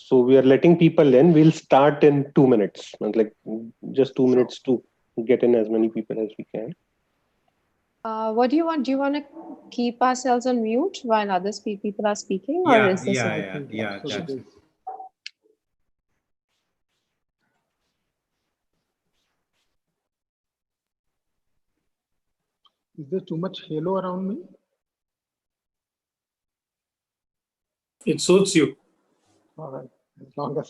So we are letting people in. We'll start in 2 minutes. Like just 2 minutes to get in as many people as we can. What do you want? Do you want to keep ourselves on mute while people are speaking, or Yeah, is this yeah. That's it. Is there too much halo around me? It suits you. All right. As long as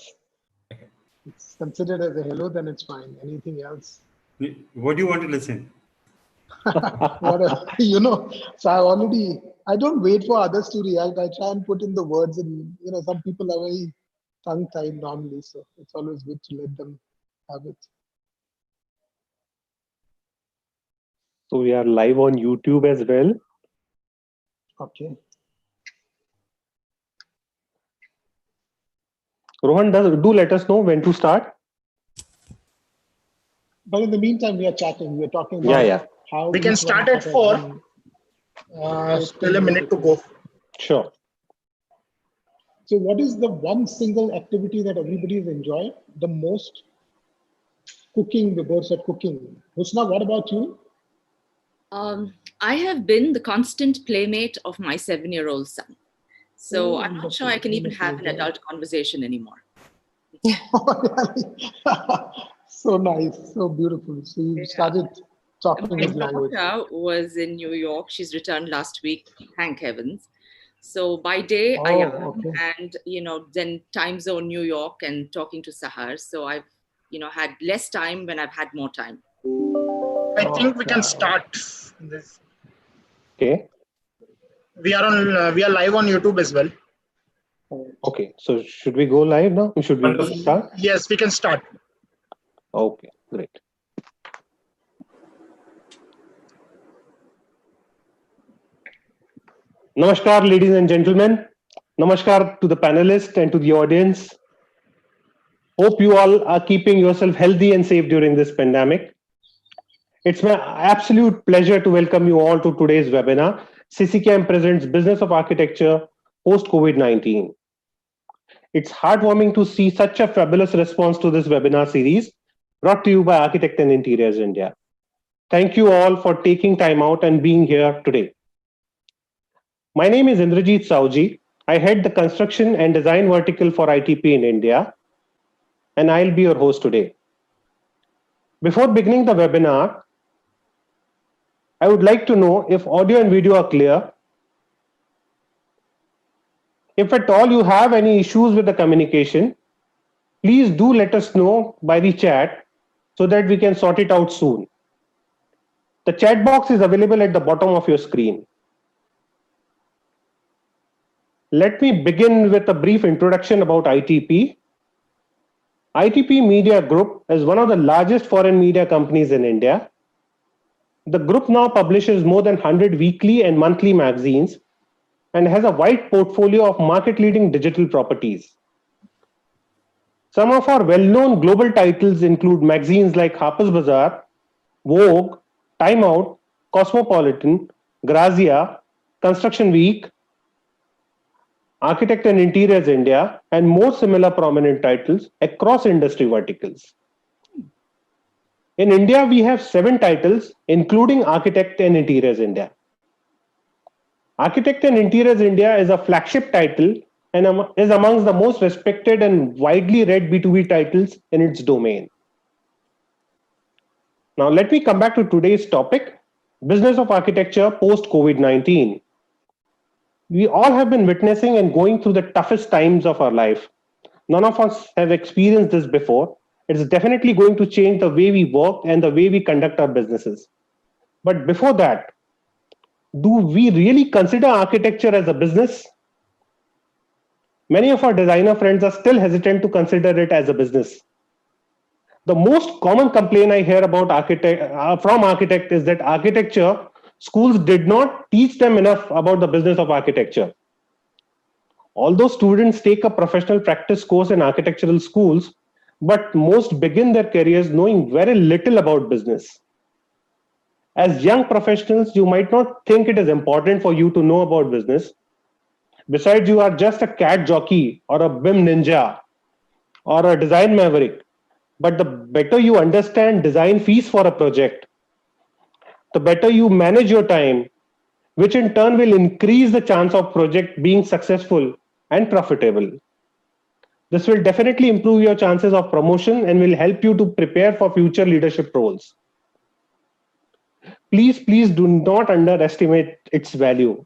it's considered as a halo, then it's fine. Anything else? What do you want to listen? So I don't wait for others to react. I try and put in the words, and some people are very tongue-tied normally, so it's always good to let them have it. So we are live on YouTube as well. Okay. Rohan, do let us know when to start. But in the meantime, we are chatting. We are talking about how we can start at 4. Still a minute to go. Sure. So what is the one single activity that everybody has enjoyed the most? Cooking, the board said cooking. Husna, what about you? I have been the constant playmate of my 7-year-old son. So I'm not sure I can even have an adult conversation anymore. So nice, so beautiful. So you started talking his language. My daughter was in New York. She's returned last week, thank heavens. So by day I am, and then time zone New York and talking to Sahar. So I've had less time when I've had more time. I think we can start this. Okay. We are live on YouTube as well. Okay. So should we go live now? Should we start? Yes, we can start. Okay, great. Namaskar, ladies and gentlemen. Namaskar to the panelists and to the audience. Hope you all are keeping yourself healthy and safe during this pandemic. It's my absolute pleasure to welcome you all to today's webinar, CCCam Presents Business of Architecture Post-COVID-19. It's heartwarming to see such a fabulous response to this webinar series brought to you by Architect and Interiors India. Thank you all for taking time out and being here today. My name is Indrajit Sauji. I head the construction and design vertical for ITP in India, and I'll be your host today. Before beginning the webinar, I would like to know if audio and video are clear. If at all you have any issues with the communication, please do let us know by the chat so that we can sort it out soon. The chat box is available at the bottom of your screen. Let me begin with a brief introduction about ITP. ITP Media Group is one of the largest foreign media companies in India. The group now publishes more than 100 weekly and monthly magazines and has a wide portfolio of market-leading digital properties. Some of our well-known global titles include magazines like Harper's Bazaar, Vogue, Time Out, Cosmopolitan, Grazia, Construction Week, Architect and Interiors India, and more similar prominent titles across industry verticals. In India, we have 7 titles, including Architect and Interiors India. Architect and Interiors India is a flagship title and is amongst the most respected and widely read B2B titles in its domain. Now, let me come back to today's topic, Business of Architecture post-COVID-19. We all have been witnessing and going through the toughest times of our life. None of us have experienced this before. It's definitely going to change the way we work and the way we conduct our businesses. But before that, do we really consider architecture as a business? Many of our designer friends are still hesitant to consider it as a business. The most common complaint I hear about from architects is that architecture schools did not teach them enough about the business of architecture. Although students take a professional practice course in architectural schools, but most begin their careers knowing very little about business. As young professionals, you might not think it is important for you to know about business. Besides, you are just a cat jockey or a BIM ninja or a design maverick, but the better you understand design fees for a project, the better you manage your time, which in turn will increase the chance of project being successful and profitable. This will definitely improve your chances of promotion and will help you to prepare for future leadership roles. Please do not underestimate its value.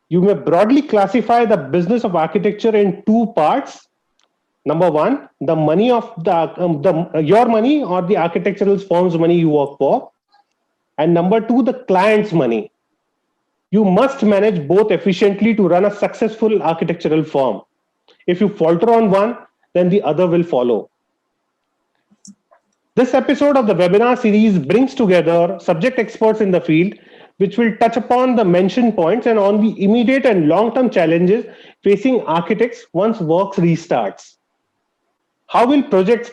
You may broadly classify the business of architecture in two parts. Number one, the money of your money or the architectural firm's money you work for, and number two, the client's money. You must manage both efficiently to run a successful architectural firm. If you falter on one, then the other will follow. This episode of the webinar series brings together subject experts in the field, which will touch upon the mentioned points and on the immediate and long-term challenges facing architects once work restarts. How will projects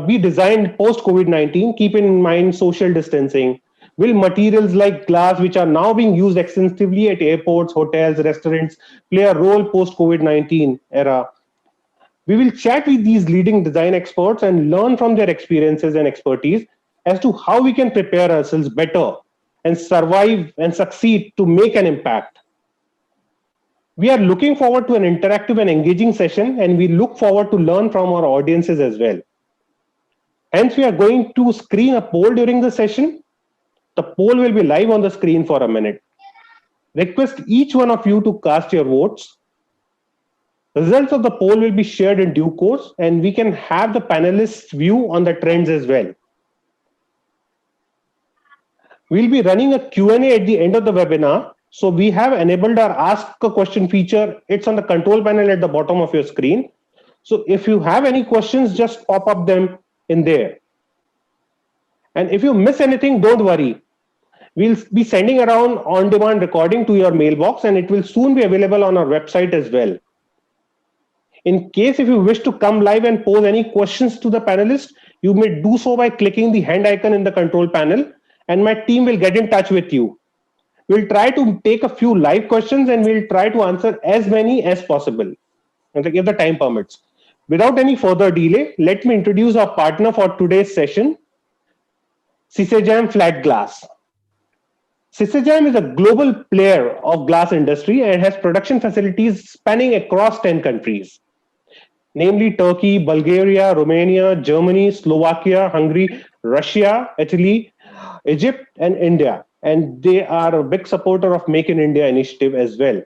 be designed post-COVID-19, keeping in mind social distancing? Will materials like glass, which are now being used extensively at airports, hotels, restaurants, play a role post-COVID-19 era? We will chat with these leading design experts and learn from their experiences and expertise as to how we can prepare ourselves better and survive and succeed to make an impact. We are looking forward to an interactive and engaging session, and we look forward to learn from our audiences as well. Hence, we are going to screen a poll during the session. The poll will be live on the screen for a minute. Request each one of you to cast your votes. Results of the poll will be shared in due course, and we can have the panelists' view on the trends as well. We'll be running a Q&A at the end of the webinar. So we have enabled our Ask a Question feature. It's on the control panel at the bottom of your screen. So if you have any questions, just pop up them in there. And if you miss anything, don't worry. We'll be sending around on-demand recording to your mailbox, and it will soon be available on our website as well. In case if you wish to come live and pose any questions to the panelists, you may do so by clicking the hand icon in the control panel, and my team will get in touch with you. We'll try to take a few live questions, and we'll try to answer as many as possible, if the time permits. Without any further delay, let me introduce our partner for today's session, Sisejam Flat Glass. Sisejam is a global player of glass industry and has production facilities spanning across 10 countries, namely Turkey, Bulgaria, Romania, Germany, Slovakia, Hungary, Russia, Italy, Egypt, and India. And they are a big supporter of Make in India initiative as well.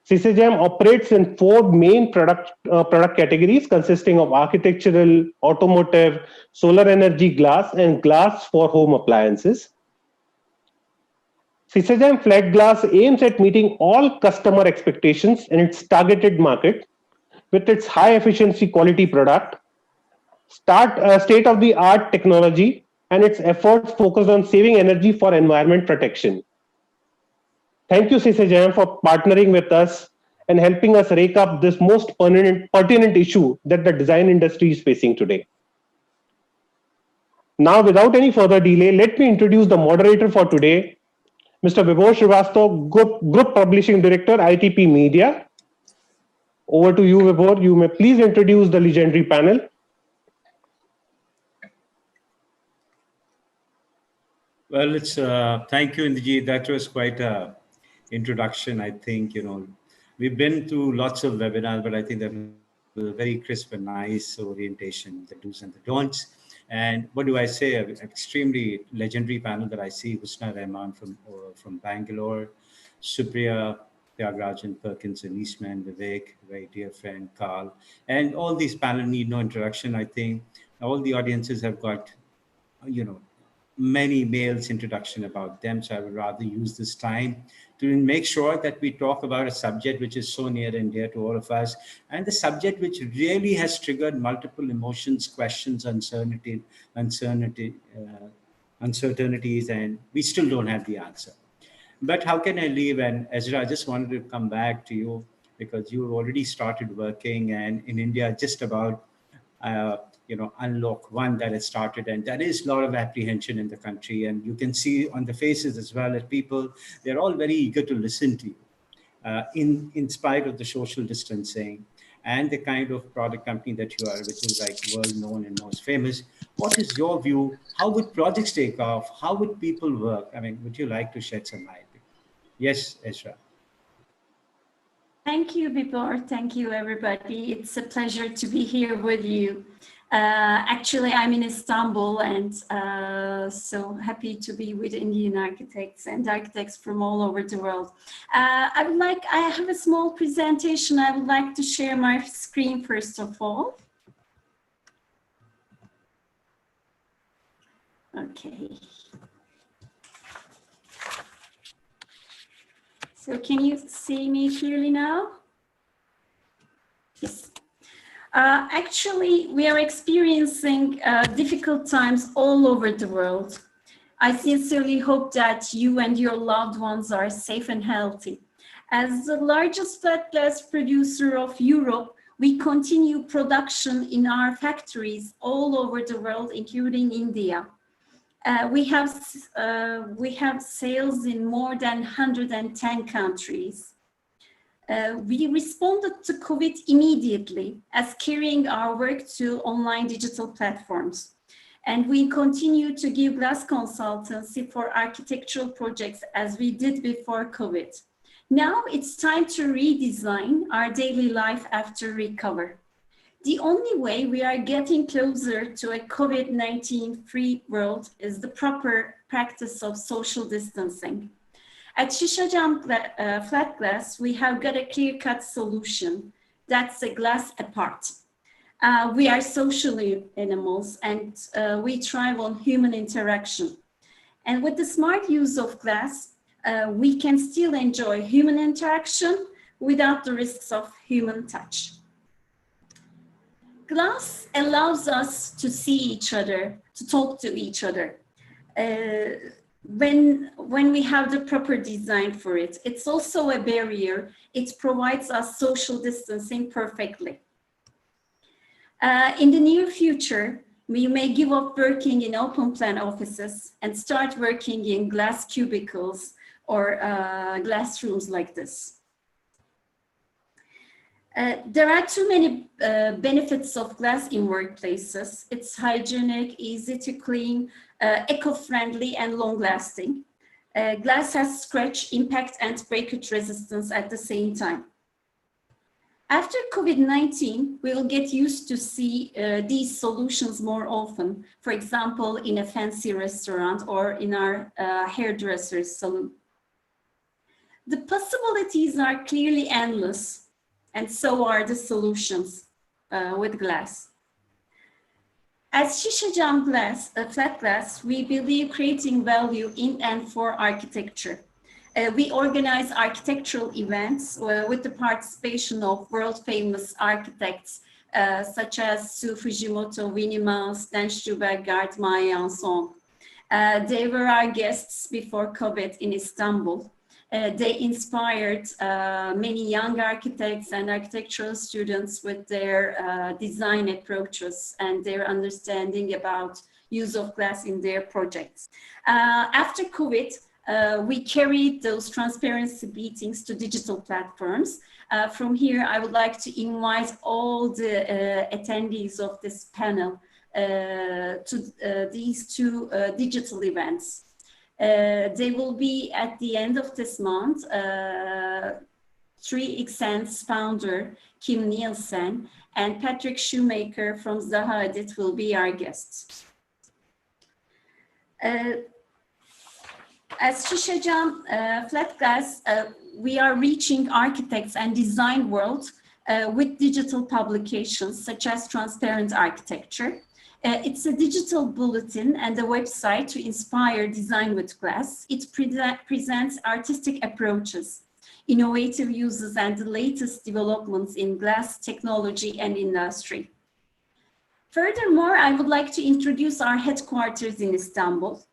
Sisejam operates in 4 main product categories consisting of architectural, automotive, solar energy glass, and glass for home appliances. Sisejam Flat Glass aims at meeting all customer expectations in its targeted market with its high efficiency quality product, state-of-the-art technology, and its efforts focused on saving energy for environment protection. Thank you, Sisejam, for partnering with us and helping us rake up this most pertinent issue that the design industry is facing today. Now, without any further delay, let me introduce the moderator for today, Mr. Vibhor Srivastav, Group Publishing Director, ITP Media. Over to you, Vibhor. You may please introduce the legendary panel. Well, it's thank you, Indiji. That was quite a introduction. I think we've been through lots of webinars, but I think that was a very crisp and nice orientation, the do's and the don'ts. And what do I say? An extremely legendary panel that I see: Husna Rahman from Bangalore, Supriya, Tyagarajan Perkinson, Eastman, Vivek, very dear friend, Carl, and all these panel need no introduction. I think all the audiences have got many mails introduction about them. So I would rather use this time to make sure that we talk about a subject which is so near and dear to all of us, and the subject which really has triggered multiple emotions, questions, uncertainties, and we still don't have the answer. But how can I leave? And Ezra, I just wanted to come back to you because you already started working, and in India, just about unlock 1 that has started, and there is a lot of apprehension in the country, and you can see on the faces as well as people, they're all very eager to listen to you in spite of the social distancing. and the kind of product company that you are, which is like world known and most famous. What is your view? How would projects take off? How would people work? I mean, would you like to shed some light? Yes, Esra. Thank you, Bipor. Thank you, everybody. It's a pleasure to be here with you. Actually, I'm in Istanbul, and so happy to be with Indian architects and architects from all over the world. I have a small presentation. I would like to share my screen first of all. Okay. So can you see me clearly now? Yes. Actually, we are experiencing difficult times all over the world. I sincerely hope that you and your loved ones are safe and healthy. As the largest flat glass producer of Europe, we continue production in our factories all over the world, including India. We have sales in more than 110 countries. We responded to COVID immediately as carrying our work to online digital platforms. And we continue to give glass consultancy for architectural projects as we did before COVID. Now it's time to redesign our daily life after recovery. The only way we are getting closer to a COVID-19 free world is the proper practice of social distancing. At Şişecam Flat Glass, we have got a clear-cut solution. That's a glass apart. We are social animals, and we thrive on human interaction. And with the smart use of glass, we can still enjoy human interaction without the risks of human touch. Glass allows us to see each other, to talk to each other. When we have the proper design for it, it's also a barrier. It provides us social distancing perfectly. In the near future, we may give up working in open plan offices and start working in glass cubicles or glass rooms like this. There are too many benefits of glass in workplaces. It's hygienic, easy to clean, eco-friendly, and long-lasting. Glass has scratch, impact, and breakage resistance at the same time. After COVID-19, we will get used to see these solutions more often, for example, in a fancy restaurant or in our hairdresser's salon. The possibilities are clearly endless, and so are the solutions with glass. As Şişecam Flat Glass, we believe creating value in and for architecture. We organize architectural events with the participation of world-famous architects such as Sue Fujimoto, Winnie Mouse, Dan Stubergart, Maya Anson. They were our guests before COVID in Istanbul. They inspired many young architects and architectural students with their design approaches and their understanding about use of glass in their projects. After COVID, we carried those transparency meetings to digital platforms. From here, I would like to invite all the attendees of this panel to these two digital events. They will be at the end of this month. 3xN's founder, Kim Nielsen, and Patrick Shoemaker from Zaha Hadid will be our guests. As Şişecam Flat Glass, we are reaching architects and design world with digital publications such as Transparent Architecture. It's a digital bulletin and a website to inspire design with glass. It presents artistic approaches, innovative uses, and the latest developments in glass technology and industry. Furthermore, I would like to introduce our headquarters in Istanbul,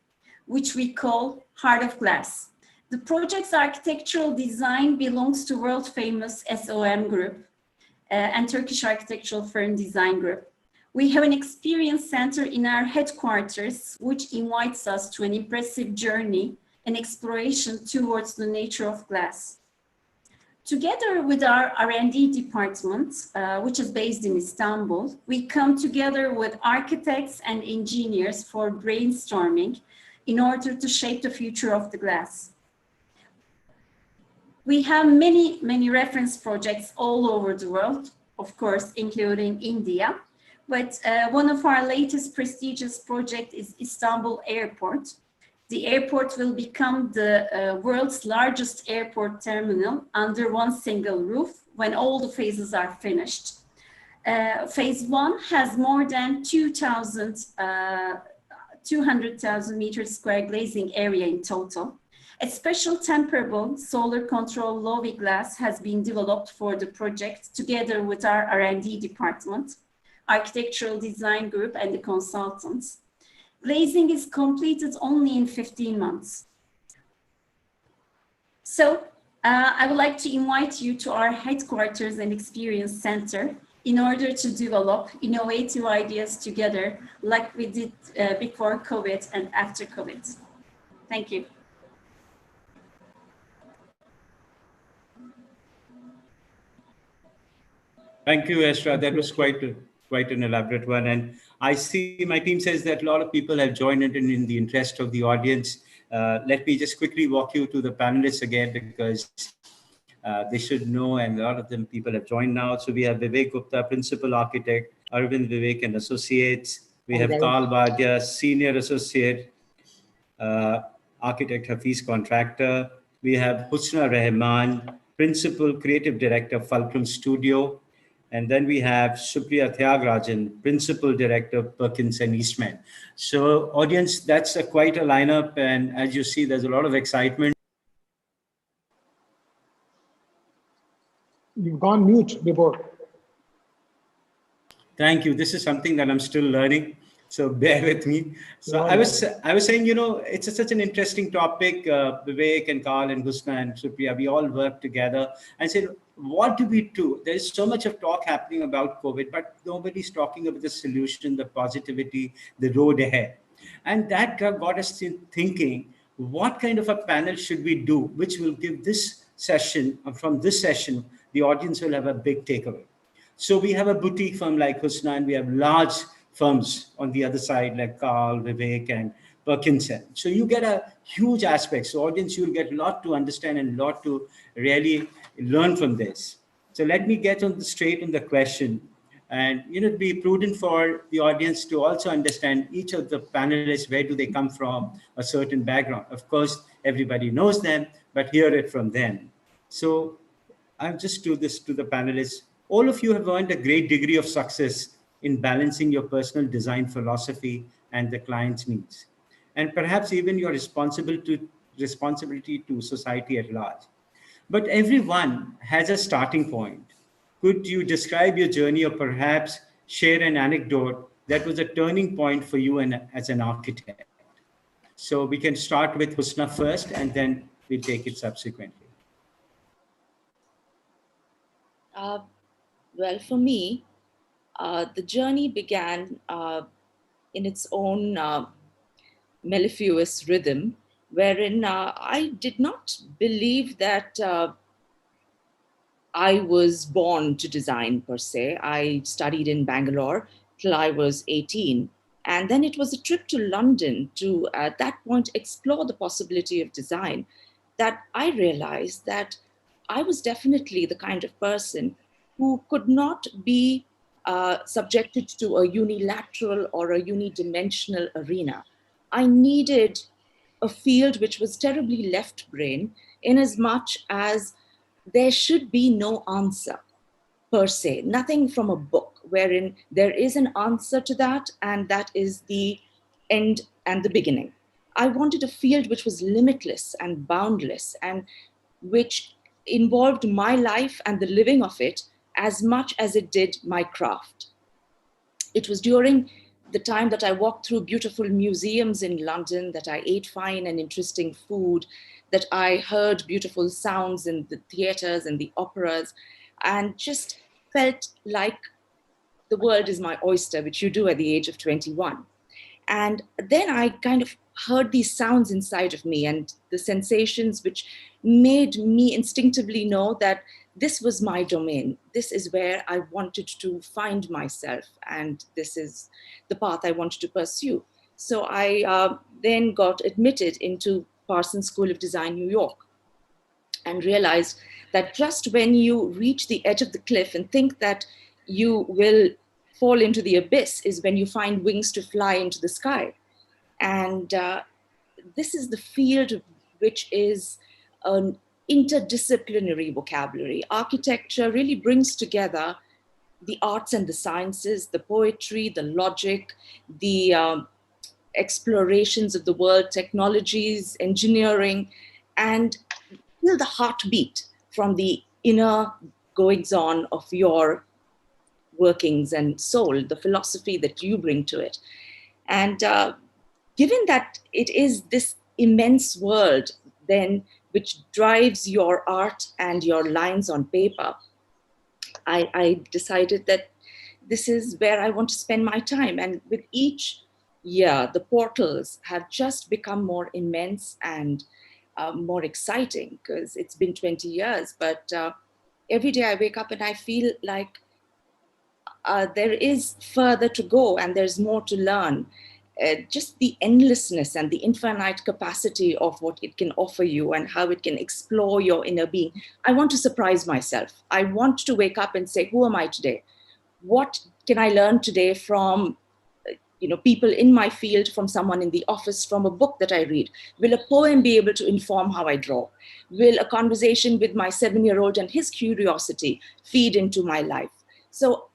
which we call Heart of Glass. The project's architectural design belongs to world-famous SOM Group and Turkish architectural firm Design Group. We have an experience center in our headquarters, which invites us to an impressive journey and exploration towards the nature of glass. Together with our R&D department, which is based in Istanbul, we come together with architects and engineers for brainstorming in order to shape the future of the glass. We have many reference projects all over the world, of course, including India. But one of our latest prestigious projects is Istanbul Airport. The airport will become the world's largest airport terminal under one single roof when all the phases are finished. Phase 1 has more than 200,000 meters square glazing area in total. A special temperable solar control Lowy glass has been developed for the project together with our R&D department, architectural design group, and the consultants. Glazing is completed only in 15 months. So I would like to invite you to our headquarters and experience center in order to develop innovative ideas together like we did before COVID and after COVID. Thank you. Thank you, Esra. That was quite an elaborate one. And I see my team says that a lot of people have joined in the interest of the audience. Let me just quickly walk you to the panelists again, because they should know, and a lot of them people have joined now. So we have Vivek Gupta, Principal Architect, Arvind Vivek and Associates. We have Karl Bhatia, Senior Associate, Architect Hafiz Contractor. We have Husna Rahman, Principal Creative Director, Fulcrum Studio. And then we have Supriya Tyagarajan, Principal Director, Perkins and Eastman. So audience, that's quite a lineup. And as you see, there's a lot of excitement. You've gone mute before. Thank you. This is something that I'm still learning, so bear with me. So I was saying, it's such an interesting topic. Vivek and Karl and Husna and Supriya, we all work together and said, what do we do? There's so much of talk happening about COVID, but nobody's talking about the solution, the positivity, the road ahead. And that got us thinking, what kind of a panel should we do, which will give this session, from this session, the audience will have a big takeaway. So we have a boutique firm like Husna, and we have large firms on the other side like Karl, Vivek, and Perkinson. So you get a huge aspect. So audience, you'll get a lot to understand and a lot to really learn from this. So let me get straight on the question. And be prudent for the audience to also understand each of the panelists, where do they come from, a certain background. Of course, everybody knows them, but hear it from them. So I'll just do this to the panelists. All of you have earned a great degree of success in balancing your personal design philosophy and the client's needs, and perhaps even your responsibility to society at large. But everyone has a starting point. Could you describe your journey, or perhaps share an anecdote that was a turning point for you as an architect? So we can start with Husna first, and then we'll take it subsequently. Well, for me, the journey began in its own mellifluous rhythm, wherein I did not believe that I was born to design per se. I studied in Bangalore till I was 18. And then it was a trip to London to, at that point, explore the possibility of design, that I realized that I was definitely the kind of person who could not be subjected to a unilateral or a unidimensional arena. I needed a field which was terribly left brain, in as much as there should be no answer per se, nothing from a book wherein there is an answer to that, and that is the end and the beginning. I wanted a field which was limitless and boundless, and which involved my life and the living of it as much as it did my craft. It was during the time that I walked through beautiful museums in London, that I ate fine and interesting food, that I heard beautiful sounds in the theaters and the operas, and just felt like the world is my oyster, which you do at the age of 21. And then I kind of heard these sounds inside of me and the sensations which made me instinctively know that this was my domain. This is where I wanted to find myself, and this is the path I wanted to pursue. So I then got admitted into Parsons School of Design, New York, and realized that just when you reach the edge of the cliff and think that you will fall into the abyss is when you find wings to fly into the sky. And this is the field which is an interdisciplinary vocabulary. Architecture really brings together the arts and the sciences, the poetry, the logic, the explorations of the world, technologies, engineering, and feel the heartbeat from the inner goings on of your workings and soul, the philosophy that you bring to it. And given that it is this immense world then which drives your art and your lines on paper, I decided that this is where I want to spend my time. And with each year, the portals have just become more immense and more exciting, because it's been 20 years. But every day I wake up and I feel like there is further to go and there's more to learn. Just the endlessness and the infinite capacity of what it can offer you and how it can explore your inner being. I want to surprise myself. I want to wake up and say, who am I today? What can I learn today from people in my field, from someone in the office, from a book that I read? Will a poem be able to inform how I draw? Will a conversation with my 7-year-old and his curiosity feed into my life? So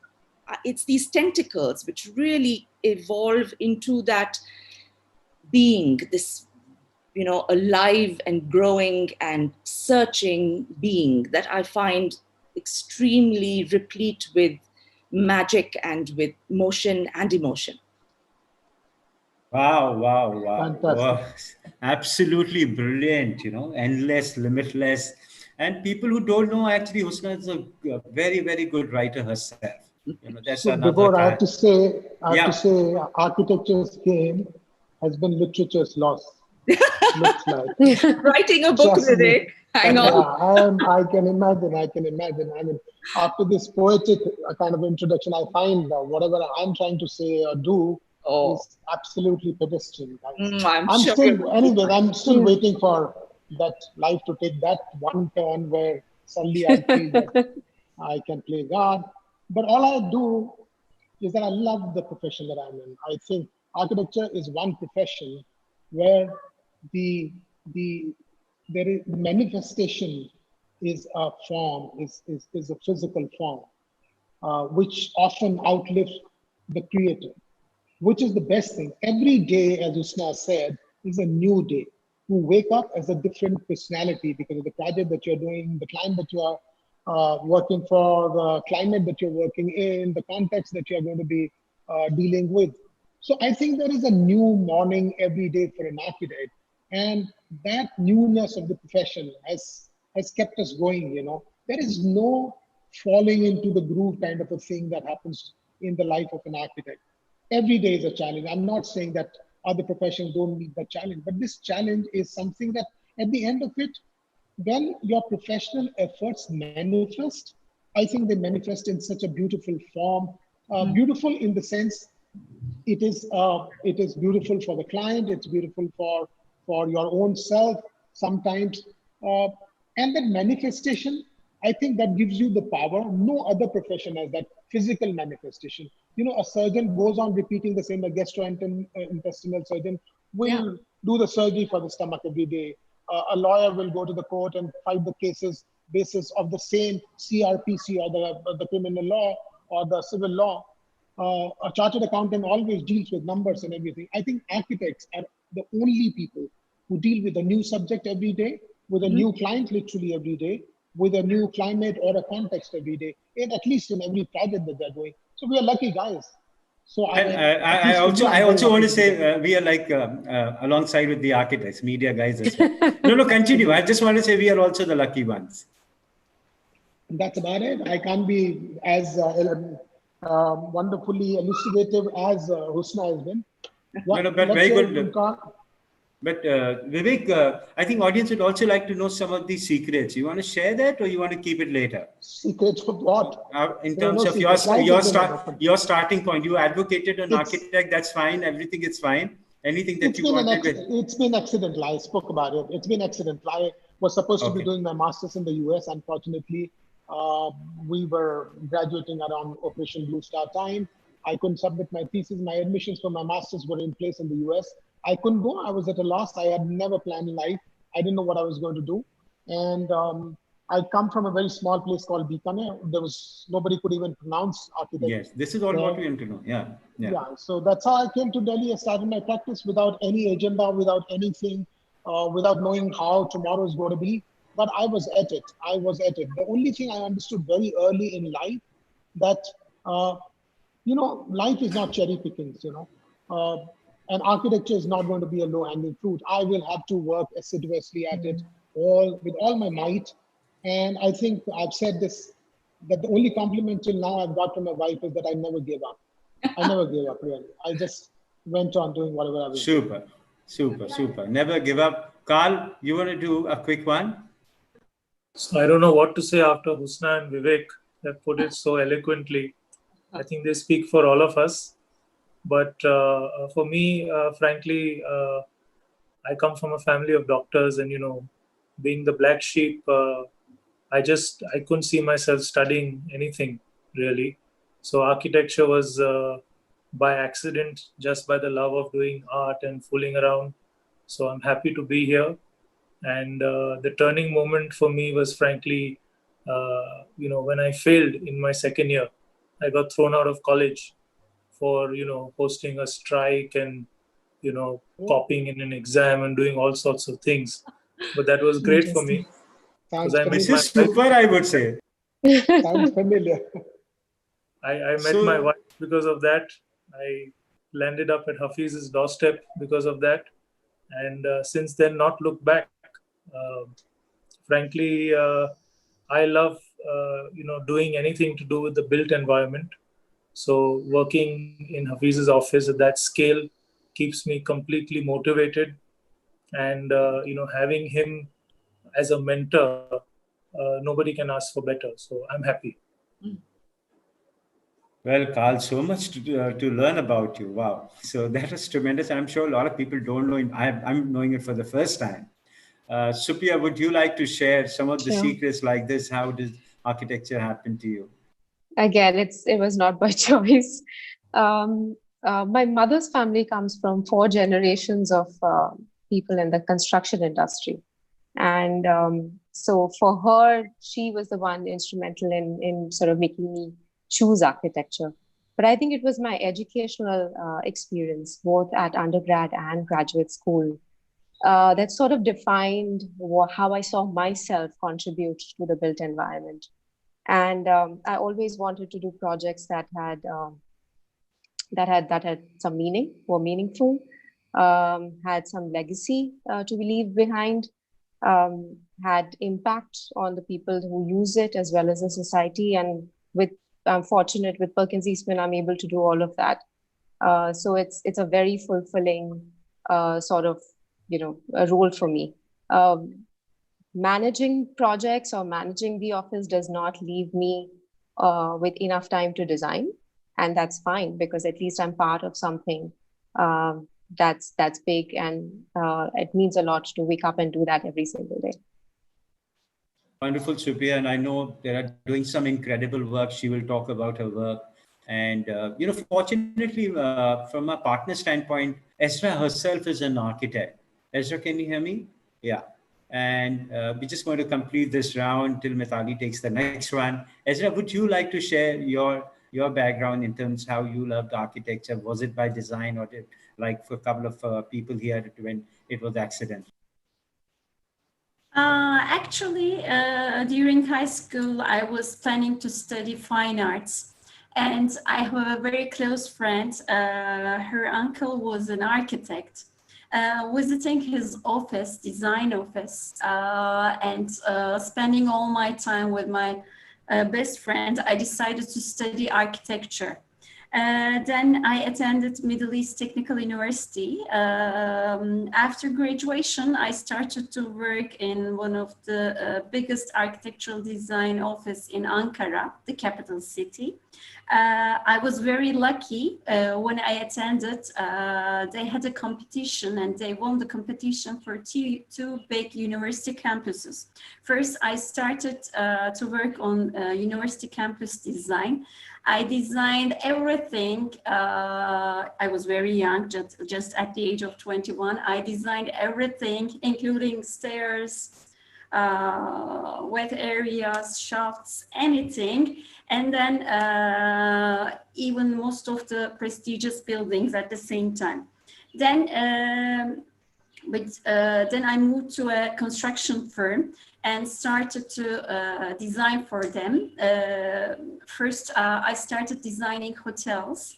it's these tentacles which really evolve into that being, this, alive and growing and searching being that I find extremely replete with magic and with motion and emotion. Wow. Fantastic. Wow. Absolutely brilliant, endless, limitless. And people who don't know, actually, Husna is a very, very good writer herself. That's So another before I time. have to say, Yeah. architecture's gain has been literature's loss. Looks like. Writing a book, Trust me. Vivek. Hang on. I can imagine. I mean, after this poetic kind of introduction, I find whatever I'm trying to say or do is absolutely pedestrian, guys. I'm sure I'm still waiting for that life to take that one turn where suddenly I feel that I can play God. But all I do is that I love the profession that I'm in. I think architecture is one profession where the there is manifestation is a form, is a physical form, which often outlives the creator, which is the best thing. Every day, as Usna said, is a new day. You wake up as a different personality because of the project that you're doing, the client that you are working for, the climate that you're working in, the context that you're going to be dealing with. So I think there is a new morning every day for an architect. And that newness of the profession has kept us going, There is no falling into the groove kind of a thing that happens in the life of an architect. Every day is a challenge. I'm not saying that other professions don't meet the challenge, but this challenge is something that at the end of it, when your professional efforts manifest, I think they manifest in such a beautiful form. Beautiful in the sense it is beautiful for the client, it's beautiful for your own self sometimes. And that manifestation, I think that gives you the power. No other profession has that physical manifestation. A surgeon goes on repeating the same. A gastrointestinal surgeon will do the surgery for the stomach every day. A lawyer will go to the court and fight the cases basis of the same CRPC or the criminal law or the civil law. A chartered accountant always deals with numbers and everything. I think architects are the only people who deal with a new subject every day, with a new client literally every day, with a new climate or a context every day, and at least in every project that they're doing. So we are lucky guys. So I also want to say we are like alongside with the architects, media guys as well. No, continue. I just want to say we are also the lucky ones. That's about it. I can't be as wonderfully elucidative as Husna has been. No, no, but very good. But Vivek, I think audience would also like to know some of these secrets. You want to share that, or you want to keep it later? Secrets of what? In terms of your starting point, you advocated an architect. That's fine. Everything is fine. Anything that you wanted with? It's been accidental. I spoke about it. It's been accidental. I was supposed to be doing my master's in the US. Unfortunately, we were graduating around Operation Blue Star time. I couldn't submit my thesis. My admissions for my master's were in place in the US. I couldn't go. I was at a loss. I had never planned life. I didn't know what I was going to do. And I come from a very small place called Bikaner. There was nobody could even pronounce architecture. Yes, this is all what we want to know. Yeah. So that's how I came to Delhi. I started my practice without any agenda, without anything, without knowing how tomorrow is going to be. But I was at it. The only thing I understood very early in life that life is not cherry pickings. And architecture is not going to be a low-hanging fruit. I will have to work assiduously at it with all my might. And I think I've said this, that the only compliment till now I've got from my wife is that I never gave up. I never gave up, really. I just went on doing whatever I was doing. Super. Never give up. Carl, you want to do a quick one? So I don't know what to say after Husna and Vivek. They put it so eloquently. I think they speak for all of us. But for me, frankly, I come from a family of doctors, and being the black sheep, I couldn't see myself studying anything really. So architecture was by accident, just by the love of doing art and fooling around. So I'm happy to be here. And the turning moment for me was frankly, when I failed in my second year. I got thrown out of college for hosting a strike and copying in an exam and doing all sorts of things. But that was great for me. This is super, I would say. Sounds familiar. I met my wife because of that. I landed up at Hafiz's doorstep because of that. And since then, not looked back. Frankly, I love doing anything to do with the built environment. So working in Hafiz's office at that scale keeps me completely motivated. And having him as a mentor, nobody can ask for better. So I'm happy. Well, Carl, so much to learn about you. Wow. So that was tremendous. I'm sure a lot of people don't know it. I'm knowing it for the first time. Supriya, would you like to share some of the secrets like this? How did architecture happen to you? Again, it was not by choice. My mother's family comes from 4 generations of people in the construction industry. And so for her, she was the one instrumental in sort of making me choose architecture. But I think it was my educational experience, both at undergrad and graduate school, that sort of defined how I saw myself contribute to the built environment. And I always wanted to do projects that had some meaning, were meaningful, had some legacy to leave behind, had impact on the people who use it as well as the society. And I'm fortunate with Perkins Eastman, I'm able to do all of that. So it's a very fulfilling sort of a role for me. Managing projects or managing the office does not leave me with enough time to design, and that's fine because at least I'm part of something that's big, and it means a lot to wake up and do that every single day. Wonderful, Supriya, and I know they are doing some incredible work. She will talk about her work. And, fortunately, from a partner standpoint, Ezra herself is an architect. Ezra, can you hear me? Yeah. And we're just going to complete this round till Mithali takes the next one. Ezra, would you like to share your background in terms of how you loved architecture? Was it by design, or like for a couple of people here when it was accidental? Actually, during high school, I was planning to study fine arts. And I have a very close friend. Her uncle was an architect. Visiting his office, design office, and spending all my time with my best friend, I decided to study architecture. Then I attended Middle East Technical University. After graduation, I started to work in one of the biggest architectural design office in Ankara, the capital city. I was very lucky when I attended. They had a competition and they won the competition for two big university campuses. First, I started to work on university campus design. I designed everything. I was very young, just at the age of 21. I designed everything, including stairs, wet areas, shafts, anything. And then even most of the prestigious buildings at the same time. Then I moved to a construction firm and started to design for them. First, I started designing hotels.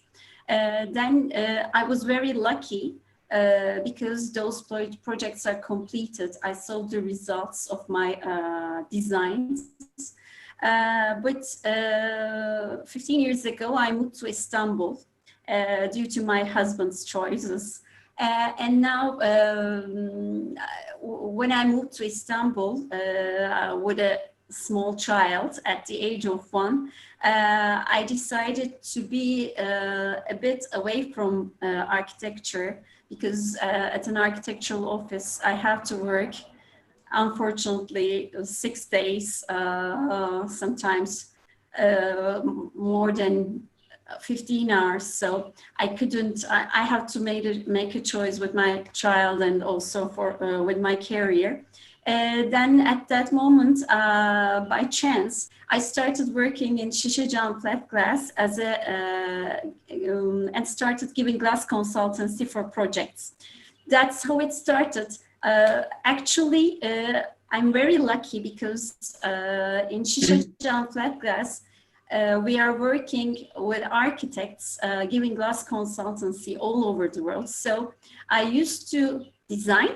Then I was very lucky because those projects are completed. I saw the results of my designs. But 15 years ago, I moved to Istanbul due to my husband's choices. And now, when I moved to Istanbul with a small child at the age of 1, I decided to be a bit away from architecture because at an architectural office, I have to work, unfortunately, 6 days, sometimes more than 15 hours. So I couldn't, I have to make a choice with my child and also for with my career. Then at that moment, by chance, I started working in Şişecam flat glass as and started giving glass consultancy for projects. That's how it started. Actually, I'm very lucky because in Şişecam flat glass, we are working with architects, giving glass consultancy all over the world. So I used to design,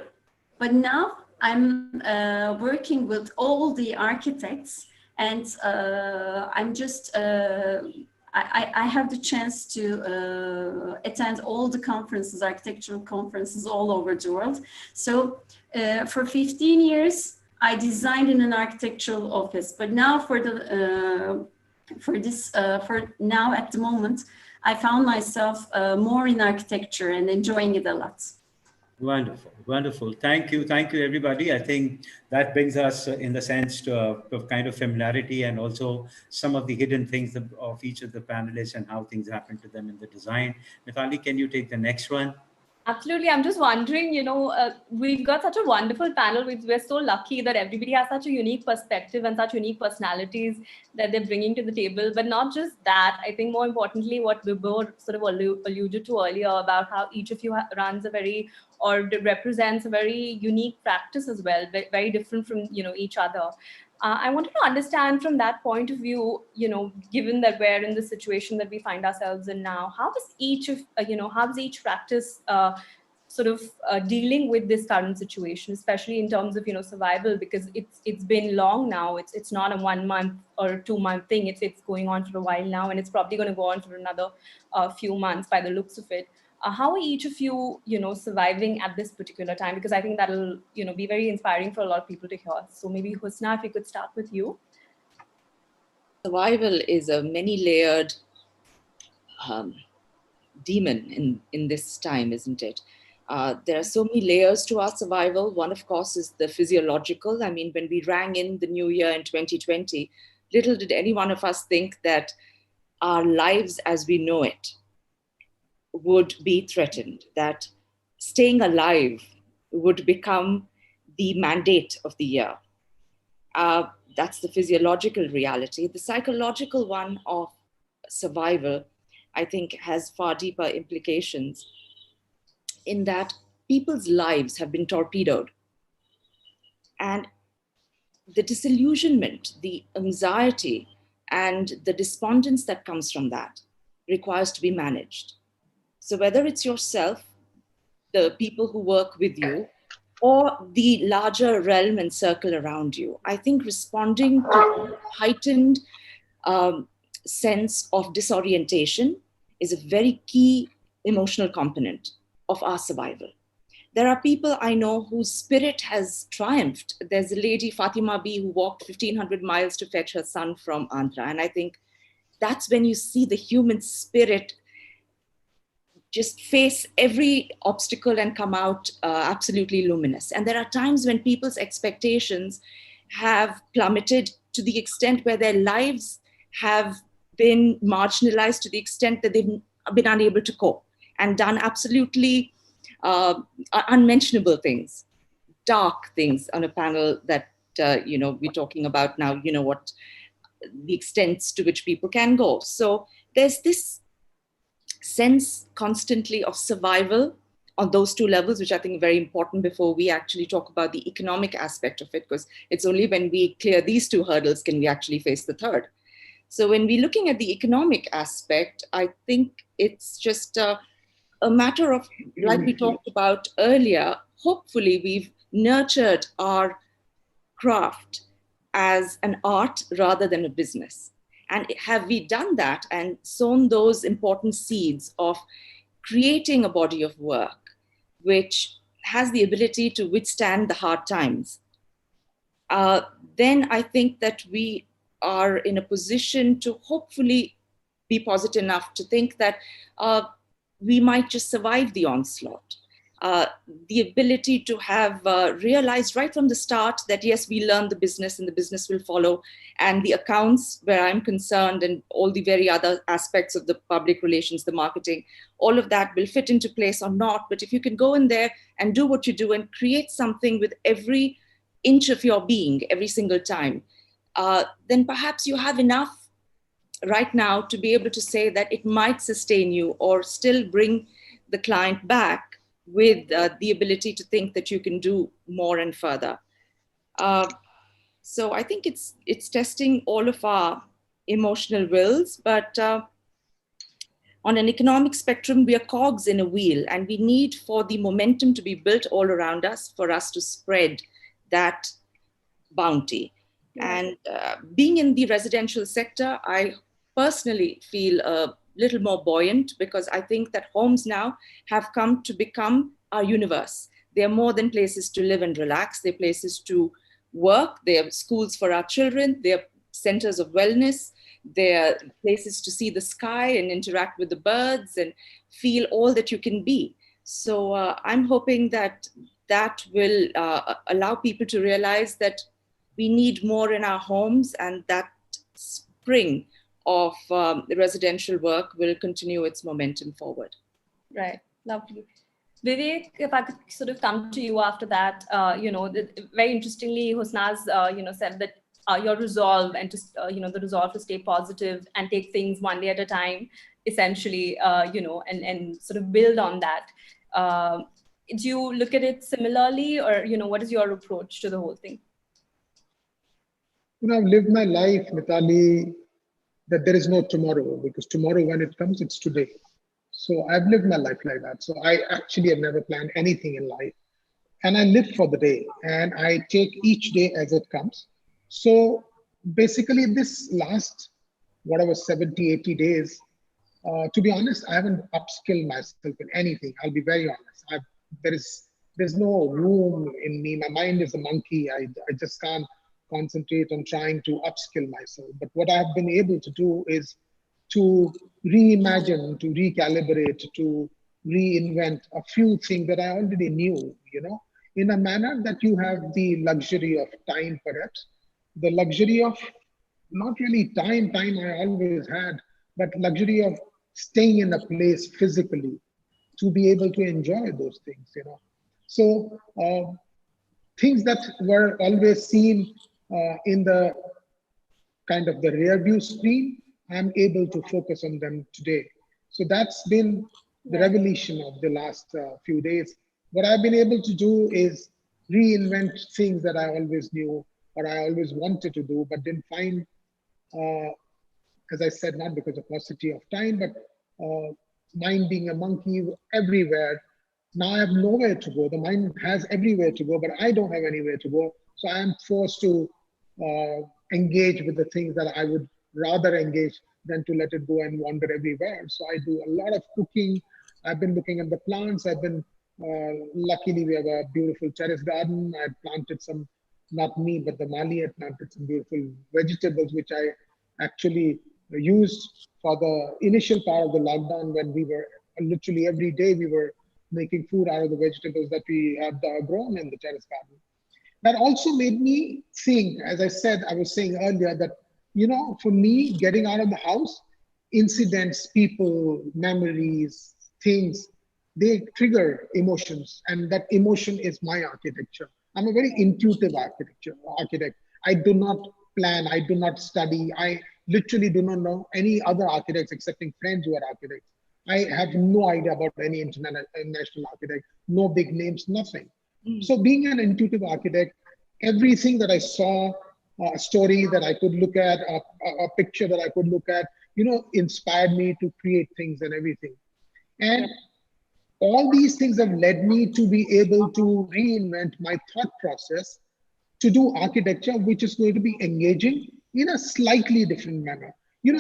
but now I'm working with all the architects, and I'm just, I have the chance to attend all the conferences, architectural conferences all over the world. So for 15 years, I designed in an architectural office, but now for now at the moment, I found myself more in architecture and enjoying it a lot. Wonderful, wonderful. Thank you, everybody. I think that brings us, in the sense, to a kind of familiarity and also some of the hidden things of each of the panelists and how things happen to them in the design. Mithali, can you take the next one? Absolutely. I'm just wondering, we've got such a wonderful panel. We're so lucky that everybody has such a unique perspective and such unique personalities that they're bringing to the table. But not just that, I think more importantly, what Vibhor sort of alluded to earlier about how each of you runs a very, or represents a very unique practice as well, very different from, each other. I wanted to understand from that point of view, given that we're in the situation that we find ourselves in now, how does each practice dealing with this current situation, especially in terms of, survival, because it's been long now. It's not a 1 month or 2 month thing. It's going on for a while now, and it's probably going to go on for another few months by the looks of it. How are each of you, surviving at this particular time? Because I think that'll, be very inspiring for a lot of people to hear. So maybe Husna, if we could start with you. Survival is a many-layered demon in this time, isn't it? There are so many layers to our survival. One, of course, is the physiological. I mean, when we rang in the new year in 2020, little did any one of us think that our lives as we know it would be threatened, that staying alive would become the mandate of the year. That's the physiological reality. The psychological one of survival, I think, has far deeper implications in that people's lives have been torpedoed. And the disillusionment, the anxiety, and the despondence that comes from that requires to be managed. So whether it's yourself, the people who work with you, or the larger realm and circle around you, I think responding to heightened sense of disorientation is a very key emotional component of our survival. There are people I know whose spirit has triumphed. There's a lady, Fatima B, who walked 1,500 miles to fetch her son from Andhra. And I think that's when you see the human spirit just face every obstacle and come out absolutely luminous. And there are times when people's expectations have plummeted to the extent where their lives have been marginalized to the extent that they've been unable to cope and done absolutely unmentionable things, dark things on a panel that, we're talking about now, what the extents to which people can go. So there's this sense constantly of survival on those two levels, which I think are very important before we actually talk about the economic aspect of it, because it's only when we clear these two hurdles can we actually face the third. So when we're looking at the economic aspect, I think it's just a matter of, like we talked about earlier, hopefully we've nurtured our craft as an art rather than a business. And have we done that and sown those important seeds of creating a body of work which has the ability to withstand the hard times? Then I think that we are in a position to hopefully be positive enough to think that we might just survive the onslaught. The ability to have realized right from the start that yes, we learn the business and the business will follow, and the accounts where I'm concerned and all the very other aspects of the public relations, the marketing, all of that will fit into place or not. But if you can go in there and do what you do and create something with every inch of your being every single time, then perhaps you have enough right now to be able to say that it might sustain you or still bring the client back with the ability to think that you can do more and further. So I think it's testing all of our emotional wills, but on an economic spectrum, we are cogs in a wheel, and we need for the momentum to be built all around us for us to spread that bounty. And being in the residential sector, I personally feel a little more buoyant because I think that homes now have come to become our universe. They're more than places to live and relax. They're places to work. They're schools for our children. They're centers of wellness. They're places to see the sky and interact with the birds and feel all that you can be. So I'm hoping that that will allow people to realize that we need more in our homes, and that spring of residential work will continue its momentum forward. Right, lovely. Vivek, if I could sort of come to you after that, very interestingly, Husna's, said that your resolve and just, the resolve to stay positive and take things one day at a time, essentially, and sort of build on that. Do you look at it similarly, or, what is your approach to the whole thing? I've lived my life, Mitali, that there is no tomorrow, because tomorrow, when it comes, it's today. So I've lived my life like that. So I actually have never planned anything in life. And I live for the day, and I take each day as it comes. So basically this last, 70, 80 days, to be honest, I haven't upskilled myself in anything. I'll be very honest. There's no room in me. My mind is a monkey. I just can't concentrate on trying to upskill myself. But what I've been able to do is to reimagine, to recalibrate, to reinvent a few things that I already knew, in a manner that you have the luxury of time, perhaps, the luxury of not really time I always had, but luxury of staying in a place physically to be able to enjoy those things, So things that were always seen in the kind of the rear view screen, I'm able to focus on them today. So that's been the revelation of the last few days. What I've been able to do is reinvent things that I always knew or I always wanted to do, but didn't find, as I said, not because of paucity of time, but mind being a monkey everywhere. Now I have nowhere to go. The mind has everywhere to go, but I don't have anywhere to go. So I am forced to engage with the things that I would rather engage than to let it go and wander everywhere. So I do a lot of cooking. I've been looking at the plants. Luckily, we have a beautiful terrace garden. I planted some, not me, but the Mali had planted some beautiful vegetables, which I actually used for the initial part of the lockdown when we were literally every day we were making food out of the vegetables that we had grown in the terrace garden. That also made me think, as I was saying earlier, that, for me, getting out of the house, incidents, people, memories, things, they trigger emotions. And that emotion is my architecture. I'm a very intuitive architect. I do not plan, I do not study. I literally do not know any other architects excepting friends who are architects. I have no idea about any international architect, no big names, nothing. So being an intuitive architect, everything that I saw, a story that I could look at, a picture that I could look at, inspired me to create things and everything. And all these things have led me to be able to reinvent my thought process to do architecture, which is going to be engaging in a slightly different manner.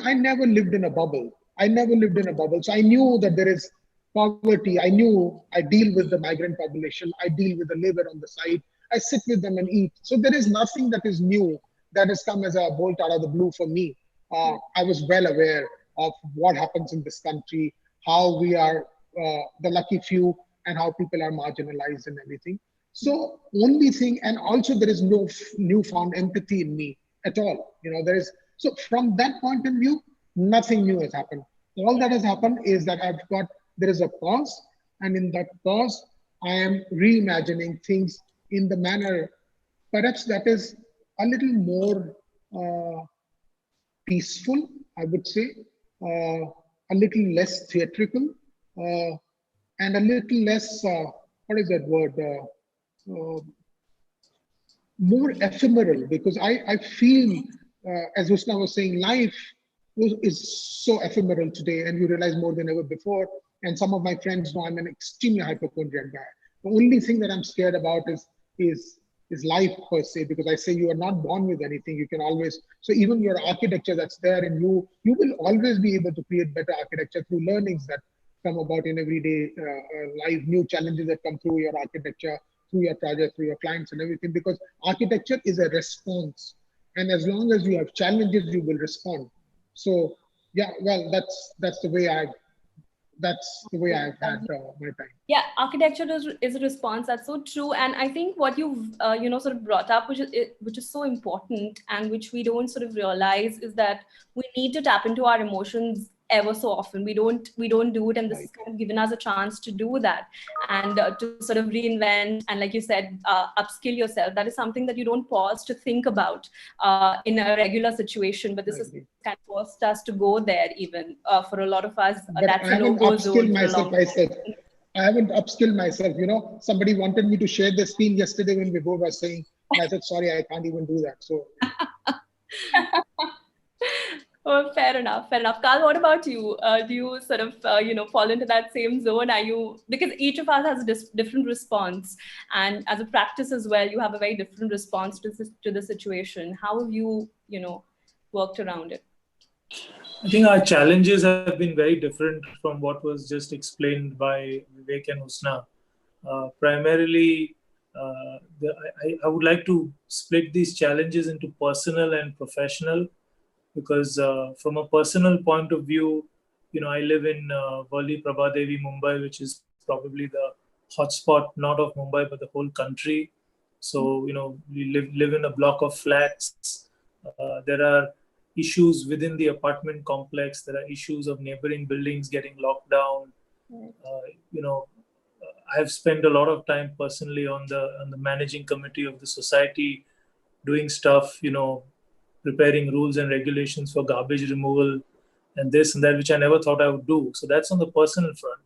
I never lived in a bubble. So I knew that there is poverty. I knew I deal with the migrant population. I deal with the labor on the side. I sit with them and eat. So there is nothing that is new that has come as a bolt out of the blue for me. I was well aware of what happens in this country, how we are the lucky few, and how people are marginalized and everything. So only thing, and also there is no newfound empathy in me at all. So from that point of view, nothing new has happened. All that has happened is that there is a pause, and in that pause, I am reimagining things in the manner, perhaps that is a little more peaceful, I would say, a little less theatrical, and a little less, what is that word? More ephemeral, because I feel, as Husna was saying, life is so ephemeral today, and you realize more than ever before. And some of my friends know I'm an extremely hypochondriac guy. The only thing that I'm scared about is life per se, because I say you are not born with anything. You can always, so even your architecture that's there in you will always be able to create better architecture through learnings that come about in everyday life, new challenges that come through your architecture, through your project, through your clients and everything, because architecture is a response. And as long as you have challenges, you will respond. So yeah, well, that's the way I've had my time. Yeah, architecture is a response. That's so true. And I think what you've sort of brought up, which is so important and which we don't sort of realize, is that we need to tap into our emotions ever so often. We don't do it, and this has kind of given us a chance to do that and to sort of reinvent and, like you said, upskill yourself. That is something that you don't pause to think about in a regular situation, but this has kind of forced us to go there. Even for a lot of us, that's a no-go zone for a long time. I haven't upskilled myself. Somebody wanted me to share the screen yesterday when Vibhu was saying, and I said, sorry, I can't even do that. So. Oh, fair enough. Carl, what about you? Do you sort of, fall into that same zone? Are you, because each of us has a different response, and as a practice as well, you have a very different response to the situation. How have you, worked around it? I think our challenges have been very different from what was just explained by Vivek and Husna. Primarily, I would like to split these challenges into personal and professional, because from a personal point of view, I live in Worli Prabhadevi, Mumbai, which is probably the hotspot, not of Mumbai, but the whole country. So, we live in a block of flats. There are issues within the apartment complex. There are issues of neighboring buildings getting locked down. I have spent a lot of time personally on the managing committee of the society, doing stuff, preparing rules and regulations for garbage removal and this and that, which I never thought I would do. So that's on the personal front,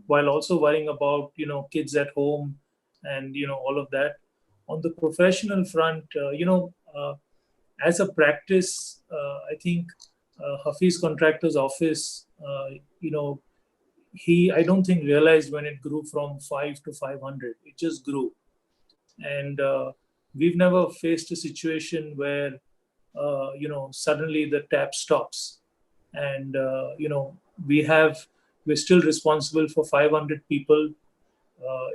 while also worrying about, kids at home and, all of that. On the professional front, as a practice, I think Hafiz Contractor's office, I don't think realized when it grew from 5 to 500. It just grew. And we've never faced a situation where, suddenly the tap stops and we're still responsible for 500 people.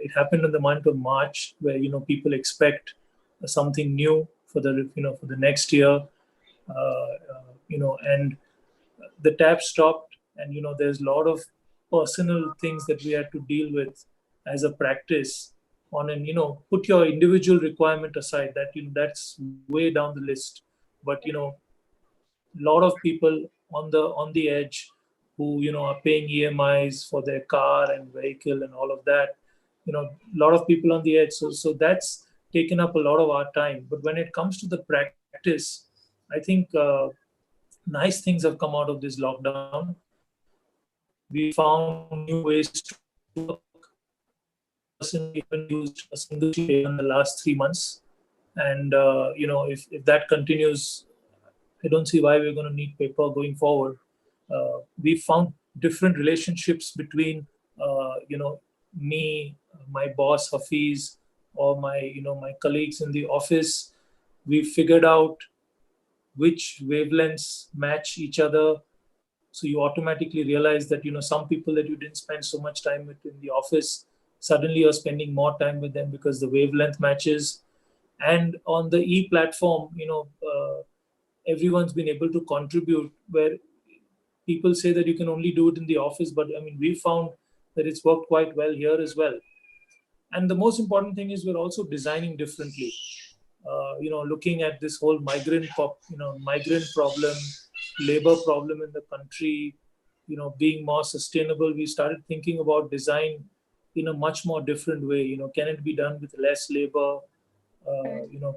It happened in the month of March, where people expect something new for the next year, and the tap stopped, and there's a lot of personal things that we had to deal with as a practice on, and put your individual requirement aside, that that's way down the list, but a lot of people on the edge who are paying EMIs for their car and vehicle and all of that, a lot of people on the edge, so that's taken up a lot of our time. But when it comes to the practice, I think nice things have come out of this lockdown. We found new ways to work. I personally haven't used a single sheet in the last 3 months, and if that continues, I don't see why we're going to need paper going forward. We found different relationships between me, my boss Hafiz, or my colleagues in the office. We figured out which wavelengths match each other. So you automatically realize that some people that you didn't spend so much time with in the office, suddenly you're spending more time with them because the wavelength matches. And on the e-platform, everyone's been able to contribute, where people say that you can only do it in the office, but I mean, we found that it's worked quite well here as well. And the most important thing is we're also designing differently. Looking at this whole migrant problem, labor problem in the country, being more sustainable, we started thinking about design in a much more different way. Can it be done with less labor?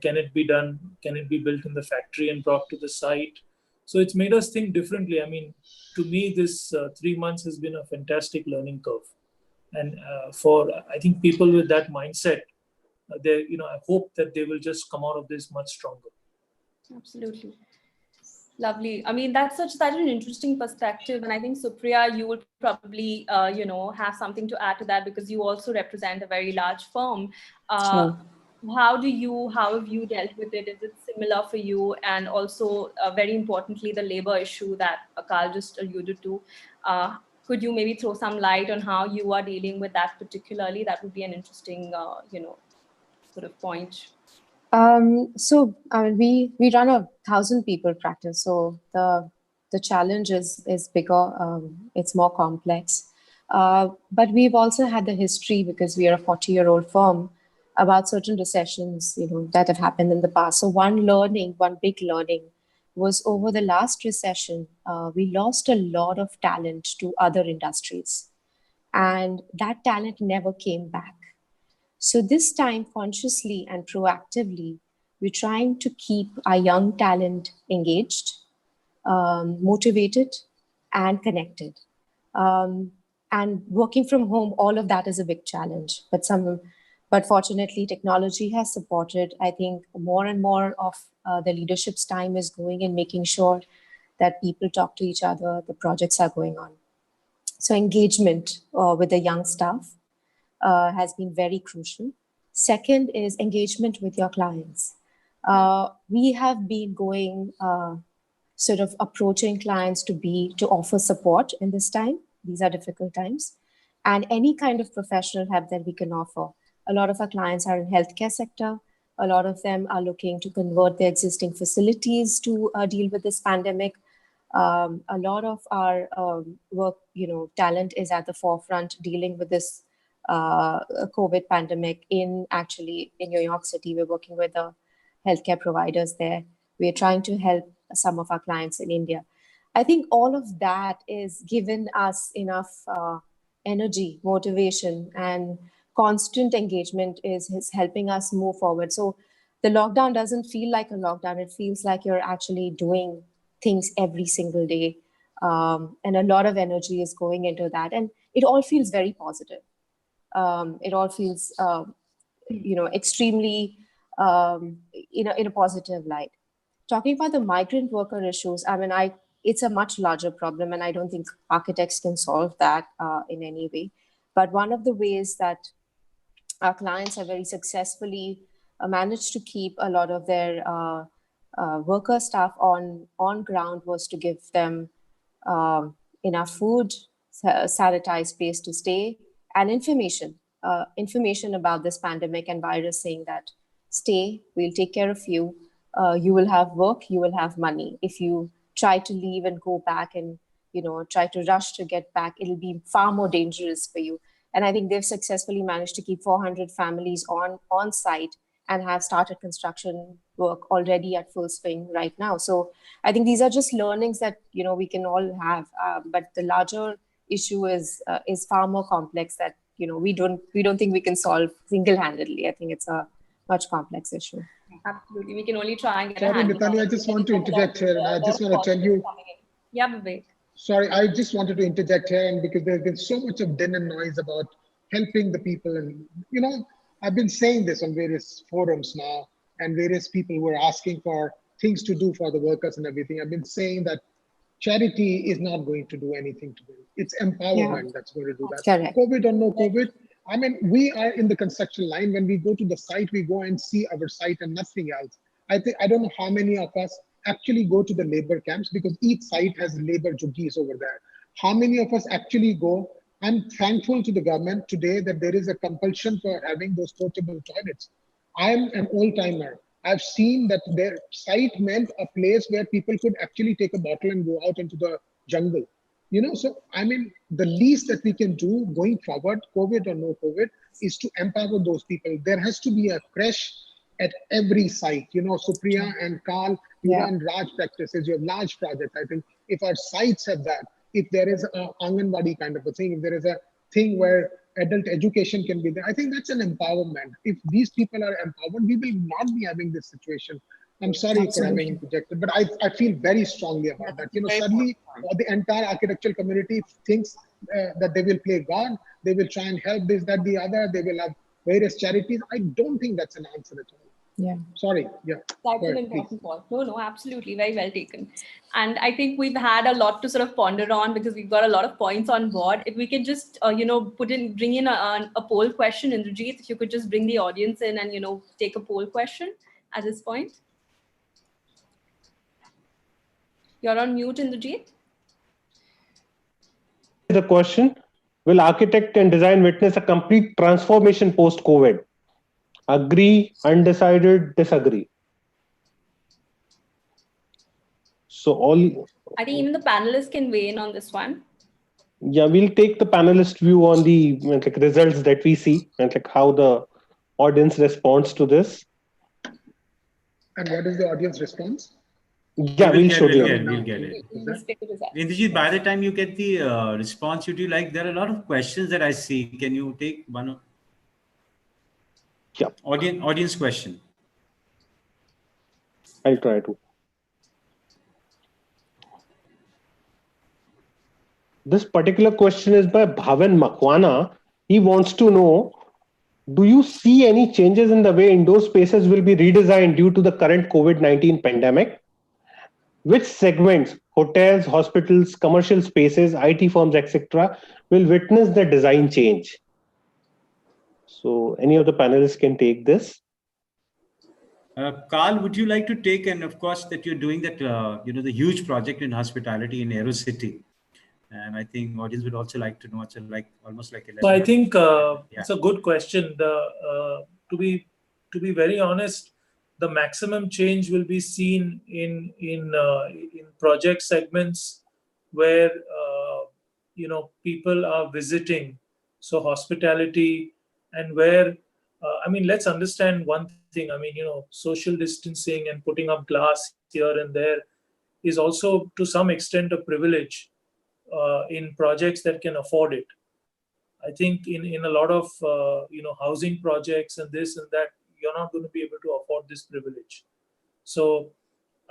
Can it be done? Can it be built in the factory and brought to the site? So it's made us think differently. I mean, to me, this 3 months has been a fantastic learning curve. And for, I think, people with that mindset, I hope that they will just come out of this much stronger. Absolutely. Lovely. I mean, that's such an interesting perspective. And I think, Supriya, you would probably, have something to add to that, because you also represent a very large firm. Sure. How have you dealt with it? Is it similar for you? And also, very importantly, the labor issue that Akal just alluded to. Could you maybe throw some light on how you are dealing with that particularly? That would be an interesting, sort of point. So I mean, we run 1,000 people practice, so the challenge is bigger. It's more complex, but we've also had the history, because we are a 40-year-old firm, about certain recessions, that have happened in the past. So one big learning was, over the last recession, we lost a lot of talent to other industries, and that talent never came back. So this time, consciously and proactively, we're trying to keep our young talent engaged, motivated, and connected. And working from home, all of that is a big challenge. But fortunately, technology has supported. I think more and more of the leadership's time is going in making sure that people talk to each other, the projects are going on. So engagement with the young staff has been very crucial. Second is engagement with your clients. We have been going, sort of approaching clients to offer support in this time. These are difficult times, and any kind of professional help that we can offer. A lot of our clients are in healthcare sector. A lot of them are looking to convert their existing facilities to deal with this pandemic. A lot of our work, talent is at the forefront dealing with this COVID pandemic in New York City. We're working with the healthcare providers there. We're trying to help some of our clients in India. I think all of that is given us enough energy, motivation, and constant engagement is helping us move forward. So the lockdown doesn't feel like a lockdown. It feels like you're actually doing things every single day. And a lot of energy is going into that. And it all feels very positive. It all feels, extremely in a positive light. Talking about the migrant worker issues, I mean, it's a much larger problem, and I don't think architects can solve that in any way. But one of the ways that our clients have very successfully managed to keep a lot of their worker staff on ground was to give them enough food, sanitized place to stay, and information about this pandemic and virus, saying that stay, we'll take care of you. You will have work, you will have money. If you try to leave and go back and try to rush to get back, it'll be far more dangerous for you. And I think they've successfully managed to keep 400 families on site and have started construction work already at full swing right now. So I think these are just learnings that we can all have. But the larger issue is far more complex that we don't think we can solve single-handedly. I think it's a much complex issue. Absolutely, we can only try and get Sorry, a handle. Mithali, I just want to interject here, and I just want to tell you. Yeah, Vivek. Sorry, I just wanted to interject here, and because there's been so much of din and noise about helping the people, and I've been saying this on various forums now, and various people who are asking for things to do for the workers and everything. I've been saying that charity is not going to do anything to them. It's empowerment that's going to do that. Correct. COVID or no COVID, I mean, we are in the construction line. When we go to the site, we go and see our site and nothing else. I don't know how many of us actually go to the labor camps, because each site has labor juggies over there. How many of us actually go? I'm thankful to the government today that there is a compulsion for having those portable toilets. I'm an old timer. I've seen that their site meant a place where people could actually take a bottle and go out into the jungle. So I mean, the least that we can do going forward, COVID or no COVID, is to empower those people. There has to be a creche at every site. Supriya and Carl, you run large practices, you have large projects. I think if our sites have that, if there is a Anganwadi kind of a thing, if there is a thing where adult education can be there, I think that's an empowerment. If these people are empowered, we will not be having this situation. I'm sorry for having interjected, but I feel very strongly about that. Suddenly the entire architectural community thinks that they will play God, they will try and help this, that, the other, they will have various charities. I don't think that's an answer at all. Yeah. Sorry. Yeah. That's an important point. No, absolutely. Very well taken. And I think we've had a lot to sort of ponder on, because we've got a lot of points on board. If we can just, bring in a poll question, Indrajit, if you could just bring the audience in and, take a poll question at this point. You're on mute, Indrajit. The question: will architect and design witness a complete transformation post-COVID? Agree, undecided, disagree. So I think even the panelists can weigh in on this one. Yeah, we'll take the panelist view on the results that we see and how the audience responds to this. And what is the audience response? Yeah, we'll show you. We'll get it. Indrajit, by the time you get the response you do, there are a lot of questions that I see. Can you take one? Yeah. Audience question. I'll try to. This particular question is by Bhavan Makwana. He wants to know, do you see any changes in the way indoor spaces will be redesigned due to the current COVID-19 pandemic? Which segments, hotels, hospitals, commercial spaces, IT firms, etc., will witness the design change? So any of the panelists can take this. Carl, would you like to take, and of course that you're doing that, the huge project in hospitality in AeroCity. And I think audience would also like to know, it's almost like 11. So I think it's a good question. To be very honest, the maximum change will be seen in project segments where people are visiting. So hospitality, and where let's understand one thing. Social distancing and putting up glass here and there is also to some extent a privilege in projects that can afford it. I think in a lot of housing projects and this and that, you're not going to be able to afford this privilege. So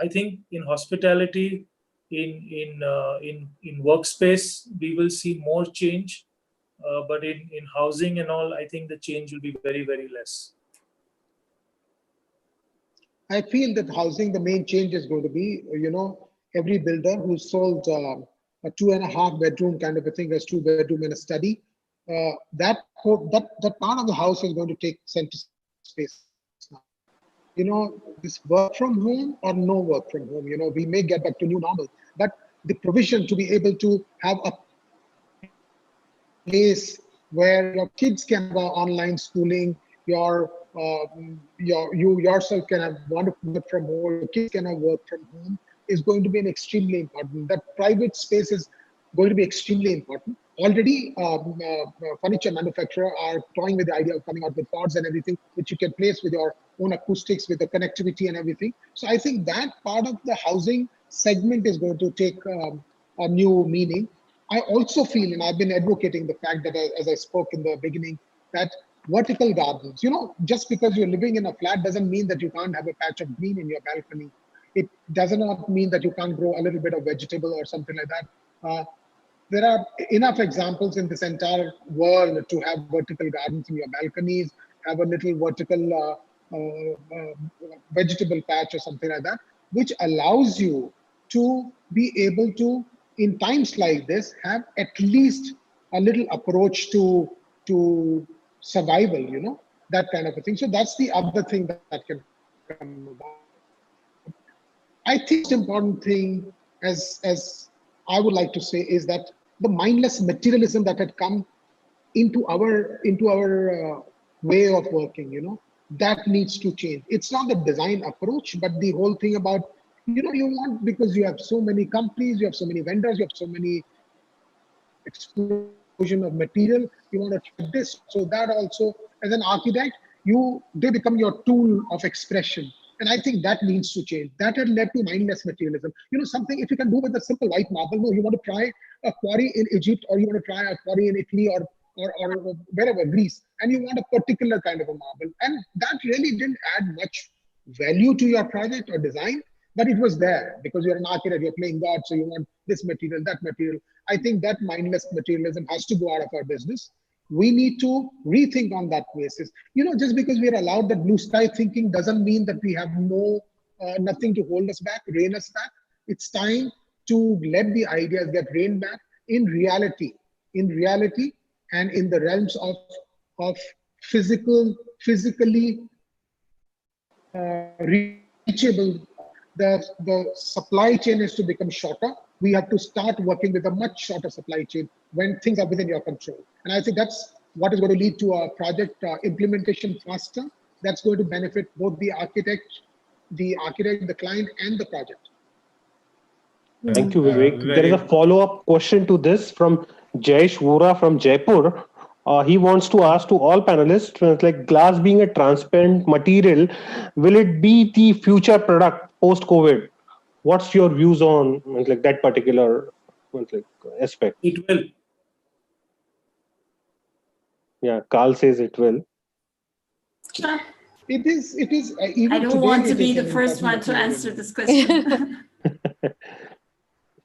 I think in hospitality, in workspace, we will see more change. But in housing and all, I think the change will be very, very less. I feel that housing, the main change is going to be, every builder who sold a 2.5 bedroom kind of a thing, as 2 bedroom and a study, that part of the house is going to take center space now. This work from home or no work from home, we may get back to new normal, but the provision to be able to have a place where your kids can have online schooling, you yourself can have wonderful work from home, your kids can have work from home, is going to be an extremely important. That private space is going to be extremely important. Already, furniture manufacturers are toying with the idea of coming out with pods and everything, which you can place with your own acoustics, with the connectivity and everything. So I think that part of the housing segment is going to take a new meaning. I also feel, and I've been advocating the fact that, as I spoke in the beginning, that vertical gardens, just because you're living in a flat doesn't mean that you can't have a patch of green in your balcony. It does not mean that you can't grow a little bit of vegetable or something like that. There are enough examples in this entire world to have vertical gardens in your balconies, have a little vertical vegetable patch or something like that, which allows you to be able to, in times like this, have at least a little approach to survival, that kind of a thing. So that's the other thing that can come about. I think the most important thing, as I would like to say, is that the mindless materialism that had come into our way of working, that needs to change. It's not the design approach, but the whole thing about, you want, because you have so many companies, you have so many vendors, you have so many explosion of material, you want to check this. So that also, as an architect, they become your tool of expression. And I think that needs to change. That had led to mindless materialism. Something, if you can do with a simple white marble, no, you want to try a quarry in Egypt, or you want to try a quarry in Italy, or wherever, Greece, and you want a particular kind of a marble. And that really didn't add much value to your project or design, but it was there because you're an architect, you're playing God, so you want this material, that material. I think that mindless materialism has to go out of our business. We need to rethink on that basis. Just because we are allowed that blue sky thinking doesn't mean that we have nothing to hold us back, rein us back. It's time to let the ideas get reined back in reality, and in the realms of physically reachable. The supply chain is to become shorter. We have to start working with a much shorter supply chain when things are within your control. And I think that's what is going to lead to a project implementation faster. That's going to benefit both the architect, the client, and the project. Thank you, Vivek. There is a follow-up question to this from Jayesh Vora from Jaipur. He wants to ask to all panelists, like glass being a transparent material, will it be the future product post-COVID? What's your views on like that particular aspect? It will. Yeah, Carl says it will. Sure. It is. I don't want to be the first one to answer this question.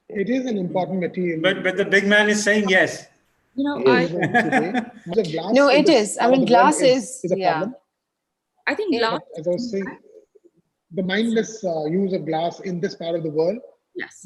It is an important material. But the big man is saying yes. No, it is. I mean, glass is a problem. I think glass. As I was saying, the mindless use of glass in this part of the world, yes,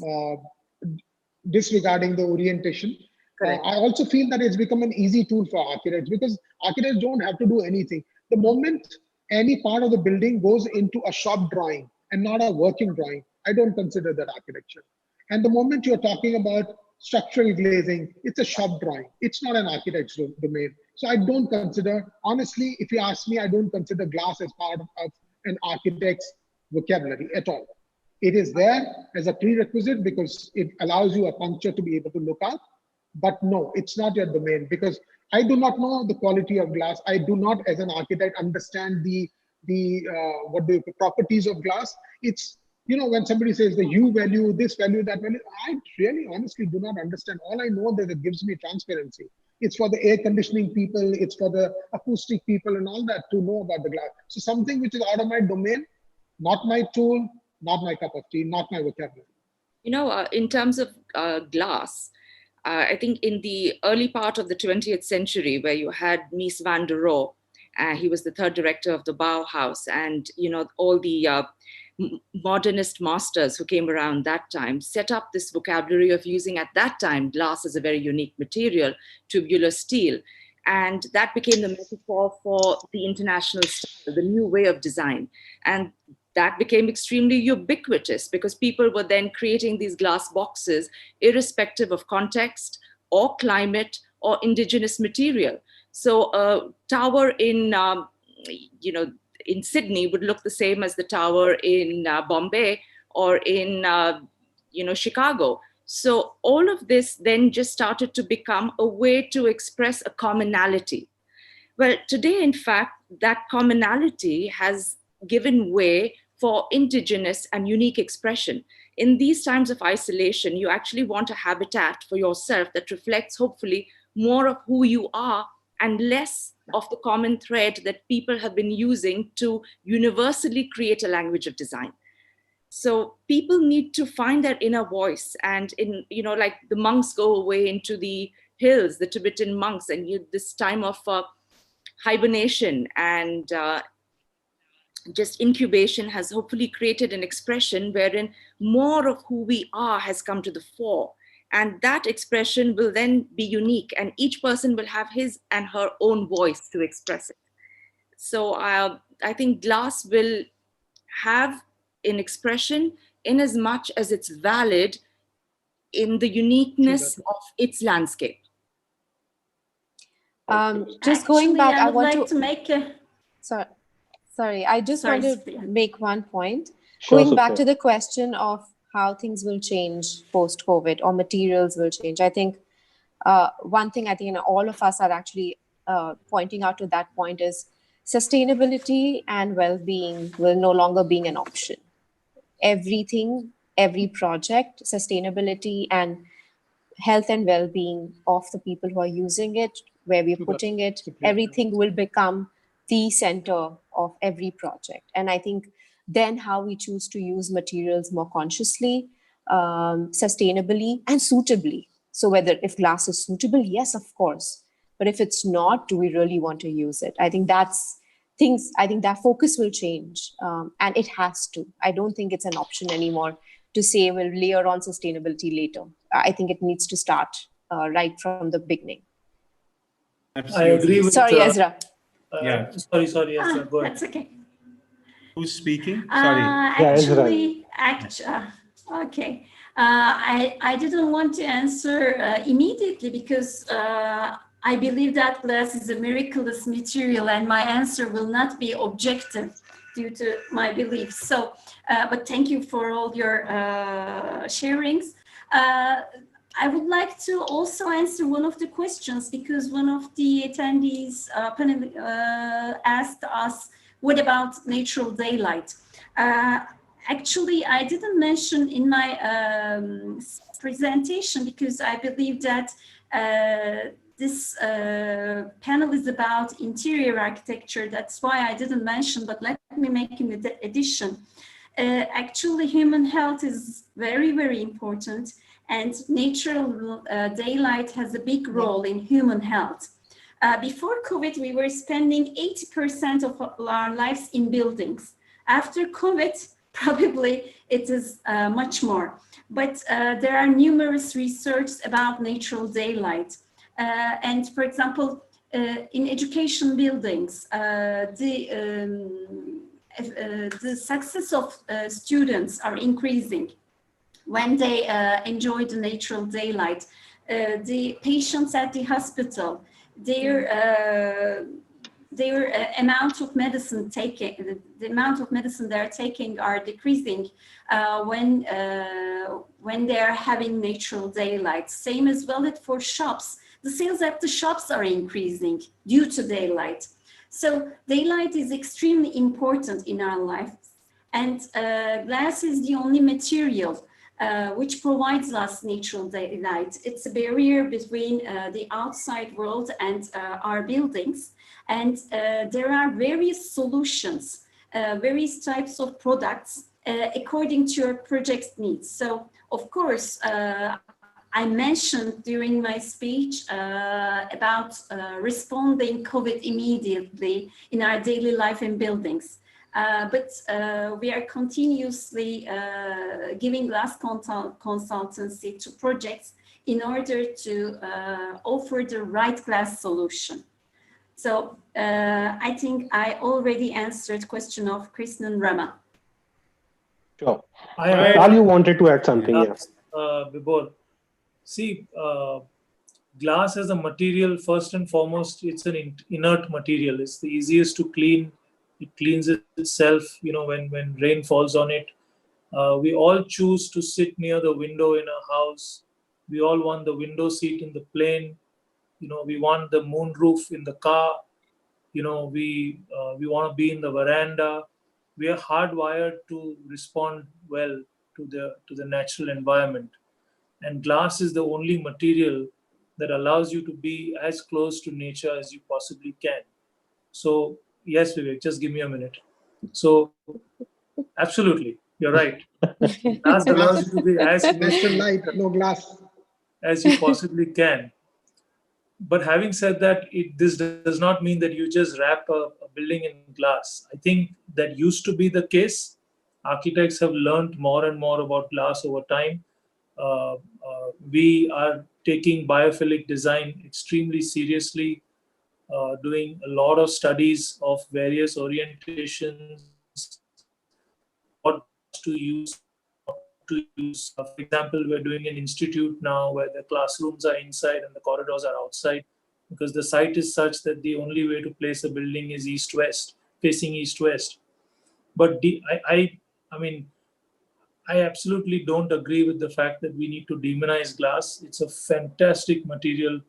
disregarding the orientation. I also feel that it's become an easy tool for architects, because architects don't have to do anything. The moment any part of the building goes into a shop drawing and not a working drawing, I don't consider that architecture. And the moment you're talking about structural glazing, it's a shop drawing. It's not an architect's domain. So I don't consider, honestly, if you ask me, I don't consider glass as part of an architect's vocabulary at all. It is there as a prerequisite because it allows you a puncture to be able to look out. But no, it's not your domain, because I do not know the quality of glass. I do not, as an architect, understand the properties of glass. It's, when somebody says the U value, this value, that value, I really honestly do not understand. All I know that it gives me transparency. It's for the air conditioning people, it's for the acoustic people and all that to know about the glass. So something which is out of my domain, not my tool, not my cup of tea, not my vocabulary. In terms of glass, I think in the early part of the 20th century, where you had Mies van der Rohe, he was the third director of the Bauhaus, and all the modernist masters who came around that time set up this vocabulary of using at that time glass as a very unique material, tubular steel. And that became the metaphor for the international style, the new way of design. And that became extremely ubiquitous because people were then creating these glass boxes irrespective of context or climate or indigenous material. So a tower in, in Sydney would look the same as the tower in Bombay or in, Chicago. So all of this then just started to become a way to express a commonality. Well, today, in fact, that commonality has given way for indigenous and unique expression. In these times of isolation, you actually want a habitat for yourself that reflects, hopefully, more of who you are and less of the common thread that people have been using to universally create a language of design. So people need to find their inner voice, and like the monks go away into the hills, the Tibetan monks, and this time of hibernation and just incubation has hopefully created an expression wherein more of who we are has come to the fore. And that expression will then be unique, and each person will have his and her own voice to express it. So I think glass will have an expression in as much as it's valid in the uniqueness of its landscape. Just going back, I would like to make a... Sorry, I just want to make one point. Sure, Going back to the question of how things will change post-COVID or materials will change. I think one thing I think all of us are actually pointing out to that point is sustainability and well-being will no longer be an option. Everything, every project, sustainability and health and well-being of the people who are using it, where we're putting it, everything will become the center of every project. And I think then how we choose to use materials more consciously, sustainably and suitably. So whether if glass is suitable, yes, of course. But if it's not, do we really want to use it? I think that focus will change, and it has to. I don't think it's an option anymore to say we'll layer on sustainability later. I think it needs to start right from the beginning. Absolutely. I agree with... Sorry, Ezra. Yeah. Sorry, Ezra. Go ahead. That's okay. Who's speaking? Sorry. Okay. I didn't want to answer immediately because I believe that glass is a miraculous material and my answer will not be objective due to my beliefs. So, but thank you for all your sharings. I would like to also answer one of the questions because one of the attendees panel asked us, what about natural daylight? Actually, I didn't mention in my presentation because I believe that this panel is about interior architecture. That's why I didn't mention, but let me make an addition. Actually, human health is very, very important. And natural daylight has a big role in human health. Before COVID, we were spending 80% of our lives in buildings. After COVID, probably it is much more. But there are numerous research about natural daylight. And for example, in education buildings, the success of students are increasing when they enjoy the natural daylight. The patients at the hospital, their amount of medicine taken, the amount of medicine they're taking are decreasing when they are having natural daylight. Same as valid for shops. The sales at the shops are increasing due to daylight. So daylight is extremely important in our lives. And glass is the only material which provides us natural daylight. It's a barrier between the outside world and our buildings. And there are various solutions, various types of products according to your project's needs. So, of course, I mentioned during my speech about responding COVID immediately in our daily life in buildings. But we are continuously giving glass consultancy to projects in order to offer the right glass solution. So I think I already answered the question of Krishnan Rama. Sure. I Carl, you wanted to add something, yeah. Vibhor. See, glass as a material, first and foremost, it's an inert material. It's the easiest to clean. It cleans itself, when rain falls on it. We all choose to sit near the window in a house. We all want the window seat in the plane. We want the moon roof in the car. We want to be in the veranda. We are hardwired to respond well to the natural environment, and glass is the only material that allows you to be as close to nature as you possibly can. So yes, Vivek, just give me a minute. So absolutely, you're right. Glass allows you to be as close Natural to light, no glass. as you possibly can. But having said that, this does not mean that you just wrap a building in glass. I think that used to be the case. Architects have learned more and more about glass over time. We are taking biophilic design extremely seriously, doing a lot of studies of various orientations, what glass to use, not to use. For example, we're doing an institute now where the classrooms are inside and the corridors are outside, because the site is such that the only way to place a building is east-west, facing east-west. But I mean, I absolutely don't agree with the fact that we need to demonize glass. It's a fantastic material,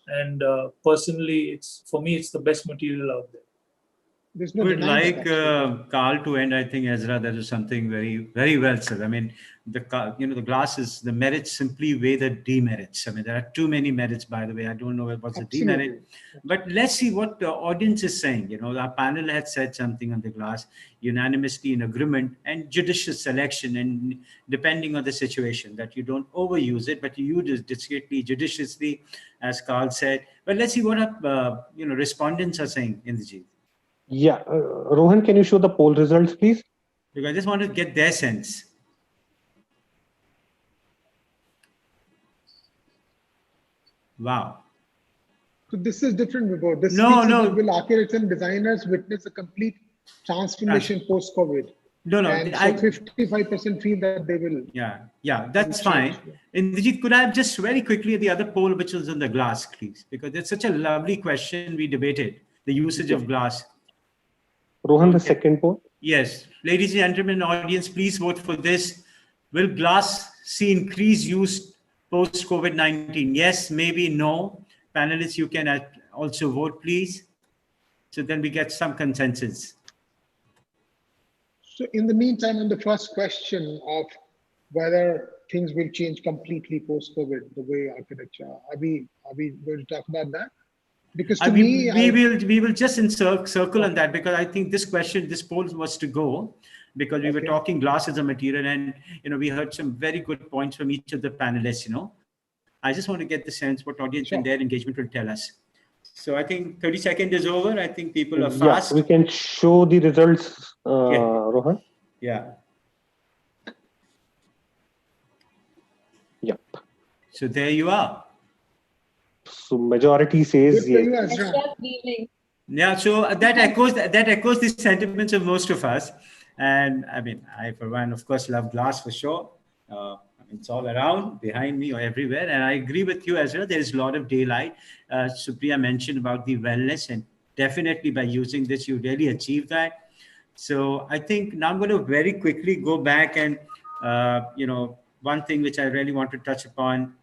and personally, for me, it's the best material out there. There's no Would denying like that, Carl to end. I think Ezra, that is something very, very well said. I mean, the glass is the merits simply weigh the demerits. I mean, there are too many merits, by the way. I don't know what's the demerit, but let's see what the audience is saying. Our panel had said something on the glass, unanimously in agreement and judicious selection, and depending on the situation, that you don't overuse it, but you use it discreetly, judiciously, as Carl said. But let's see what respondents are saying in the G. Yeah, Rohan, can you show the poll results, please? Because I just want to get their sense. Wow. So this is different, Vibhor. This No, speaks no. about will architects and designers witness a complete transformation post-COVID? No, no. And so 55% feel that they will. Yeah, that's fine. Indijit, could I have just very quickly the other poll, which was on the glass, please? Because it's such a lovely question we debated, the usage of glass. Rohan, the second poll. Yes. Ladies and gentlemen, audience, please vote for this. Will glass see increased use post-COVID-19? Yes, maybe, no. Panelists, you can also vote, please. So then we get some consensus. So in the meantime, on the first question of whether things will change completely post-COVID, the way architecture, are we going to talk about that? Because to me, we will just circle on that, because I think this poll was to go, because we were talking glass as a material, and we heard some very good points from each of the panelists. I just want to get the sense what audience and their engagement will tell us. So I think 30 seconds is over. I think people are fast. Yeah, we can show the results, Rohan. Yeah. Yep. So there you are. So majority says yes. Yeah, so that echoes the sentiments of most of us. And I mean, I for one, of course, love glass for sure. It's all around, behind me, or everywhere. And I agree with you as well. There is a lot of daylight. Supriya mentioned about the wellness, and definitely by using this, you really achieve that. So I think now I'm going to very quickly go back and, one thing which I really want to touch upon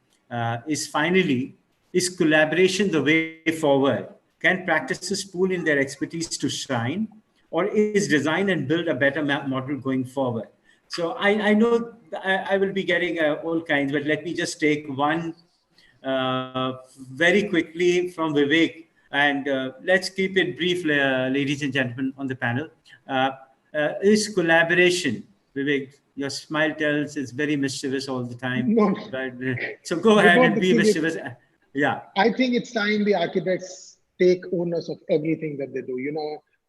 is collaboration the way forward? Can practices pool in their expertise to shine, or is design and build a better model going forward? So I know I will be getting all kinds, but let me just take one very quickly from Vivek, and let's keep it brief, ladies and gentlemen on the panel. Is collaboration, Vivek, your smile tells it's very mischievous all the time. No. But, so go ahead and be mischievous. Yeah. I think it's time the architects take owners of everything that they do.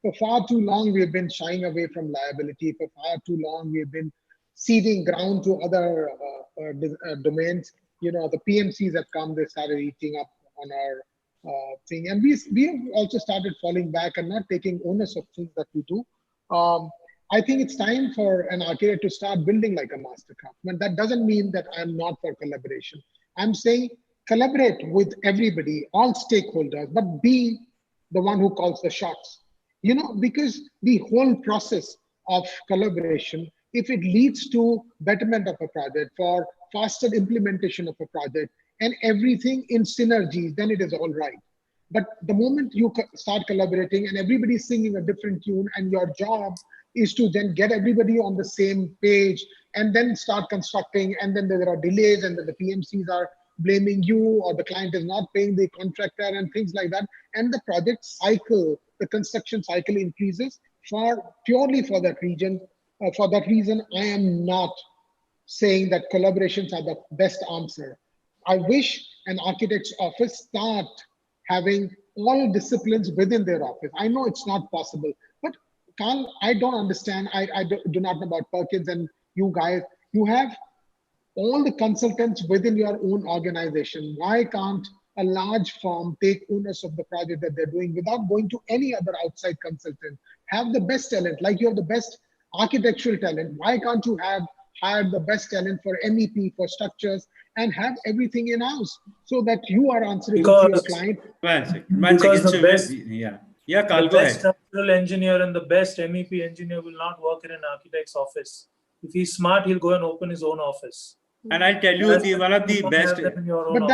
For far too long, we've been shying away from liability. For far too long, we've been ceding ground to other domains. The PMCs have come, they started eating up on our thing. And we have also started falling back and not taking owners of things that we do. I think it's time for an architect to start building like a master craftsman. That doesn't mean that I'm not for collaboration. I'm saying collaborate with everybody, all stakeholders, but be the one who calls the shots. Because the whole process of collaboration, if it leads to betterment of a project, for faster implementation of a project, and everything in synergies, then it is all right. But the moment you start collaborating and everybody's singing a different tune, and your job is to then get everybody on the same page and then start constructing, and then there are delays, and then the PMCs are blaming you, or the client is not paying the contractor and things like that, and the project cycle, the construction cycle increases purely for that region. For that reason, I am not saying that collaborations are the best answer. I wish an architect's office start having all disciplines within their office. I know it's not possible, but Carl, I don't understand. I do not know about Perkins and you guys. You have all the consultants within your own organization. Why can't a large firm take owners of the project that they're doing without going to any other outside consultant? Have the best talent, like you have the best architectural talent. Why can't you have hired the best talent for MEP, for structures, and have everything in-house so that you are answerable to your client? Because the best, yeah, Carl, the go best ahead. structural engineer and the best MEP engineer will not work in an architect's office. If he's smart, he'll go and open his own office. And I'll tell you, one of the best. But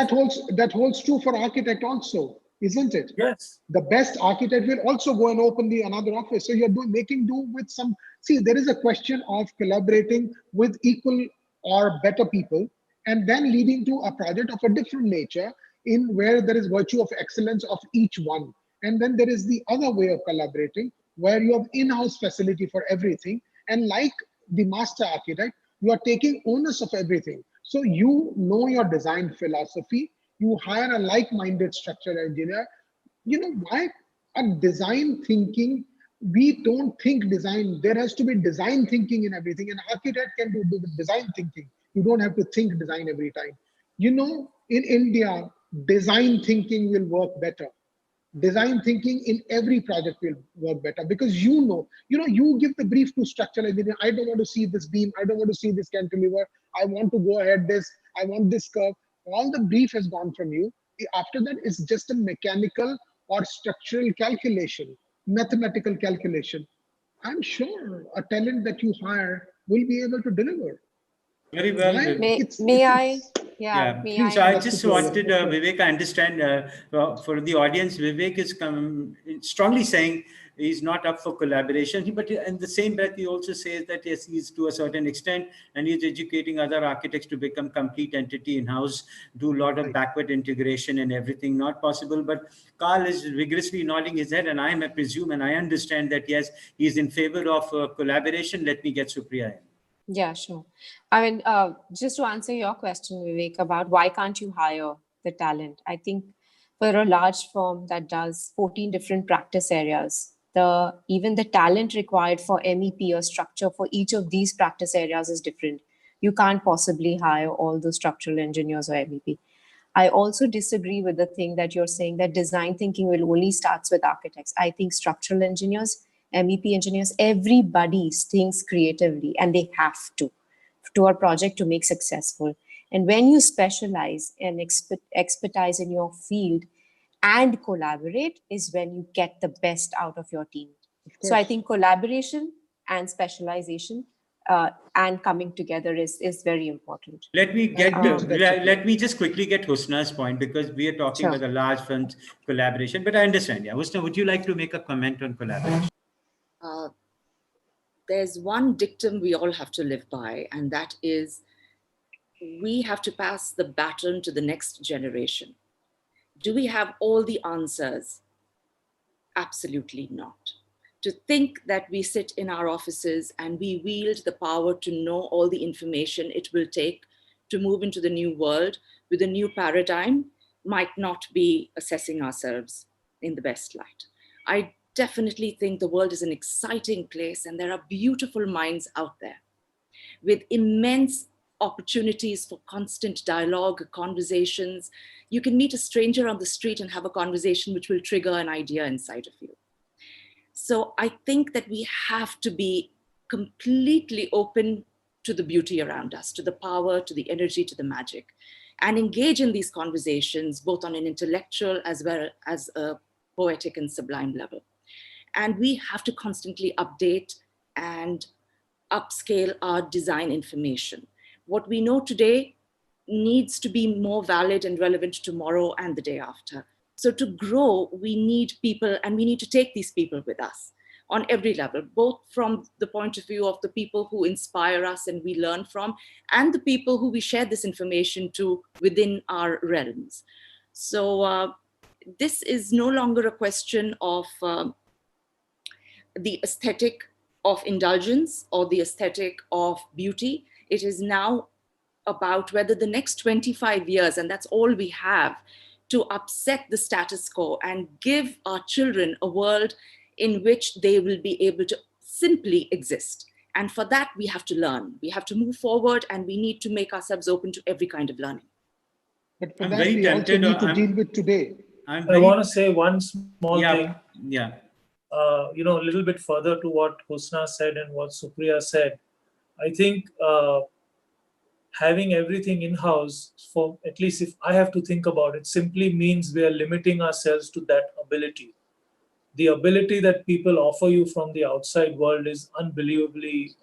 that holds true for architect also, isn't it? Yes. The best architect will also go and open another office. So you're making do with some. See, there is a question of collaborating with equal or better people, and then leading to a project of a different nature, in where there is virtue of excellence of each one. And then there is the other way of collaborating, where you have in-house facility for everything. And like the master architect, you are taking onus of everything. So you know your design philosophy, you hire a like-minded structural engineer. Why a design thinking? We don't think design. There has to be design thinking in everything. An architect can do the design thinking. You don't have to think design every time. In India, design thinking will work better. Design thinking in every project will work better, because you give the brief to structural engineer. I don't want to see this beam. I don't want to see this cantilever. I want to go ahead this. I want this curve. All the brief has gone from you. After that, it's just a mechanical or structural calculation, mathematical calculation. I'm sure a talent that you hire will be able to deliver. Very well. May I? Yeah. So I just wanted, Vivek, I understand for the audience, Vivek is strongly saying he's not up for collaboration, but in the same breath, he also says that yes, he's to a certain extent, and he's educating other architects to become complete entity in-house, do a lot of backward integration and everything, not possible. But Carl is vigorously nodding his head, and I presume, and I understand that yes, he's in favor of collaboration. Let me get Supriya in. Yeah, sure. I mean, just to answer your question, Vivek, about why can't you hire the talent? I think for a large firm that does 14 different practice areas, even the talent required for MEP or structure for each of these practice areas is different. You can't possibly hire all the structural engineers or MEP. I also disagree with the thing that you're saying that design thinking will only starts with architects. I think structural engineers, MEP engineers, everybody thinks creatively, and they have to a project to make successful. And when you specialize and expertise in your field and collaborate is when you get the best out of your team. So I think collaboration and specialization and coming together is very important. Let me just quickly get Husna's point, because we are talking about the large firms collaboration, but I understand. Yeah, Husna, would you like to make a comment on collaboration? There's one dictum we all have to live by, and that is we have to pass the baton to the next generation. Do we have all the answers? Absolutely not. To think that we sit in our offices and we wield the power to know all the information it will take to move into the new world with a new paradigm might not be assessing ourselves in the best light. I definitely think the world is an exciting place, and there are beautiful minds out there with immense opportunities for constant dialogue, conversations. You can meet a stranger on the street and have a conversation which will trigger an idea inside of you. So I think that we have to be completely open to the beauty around us, to the power, to the energy, to the magic, and engage in these conversations, both on an intellectual as well as a poetic and sublime level. And we have to constantly update and upscale our design information. What we know today needs to be more valid and relevant tomorrow and the day after. So to grow, we need people, and we need to take these people with us on every level, both from the point of view of the people who inspire us and we learn from, and the people who we share this information to within our realms. So this is no longer a question of the aesthetic of indulgence or the aesthetic of beauty. It is now about whether the next 25 years, and that's all we have, to upset the status quo and give our children a world in which they will be able to simply exist. And for that, we have to learn. We have to move forward, and we need to make ourselves open to every kind of learning. But for that, we also need to deal with today. I want to say one small thing. Yeah. A little bit further to what Husna said and what Supriya said. I think having everything in-house, for at least if I have to think about it, simply means we are limiting ourselves to that ability. The ability that people offer you from the outside world is unbelievably,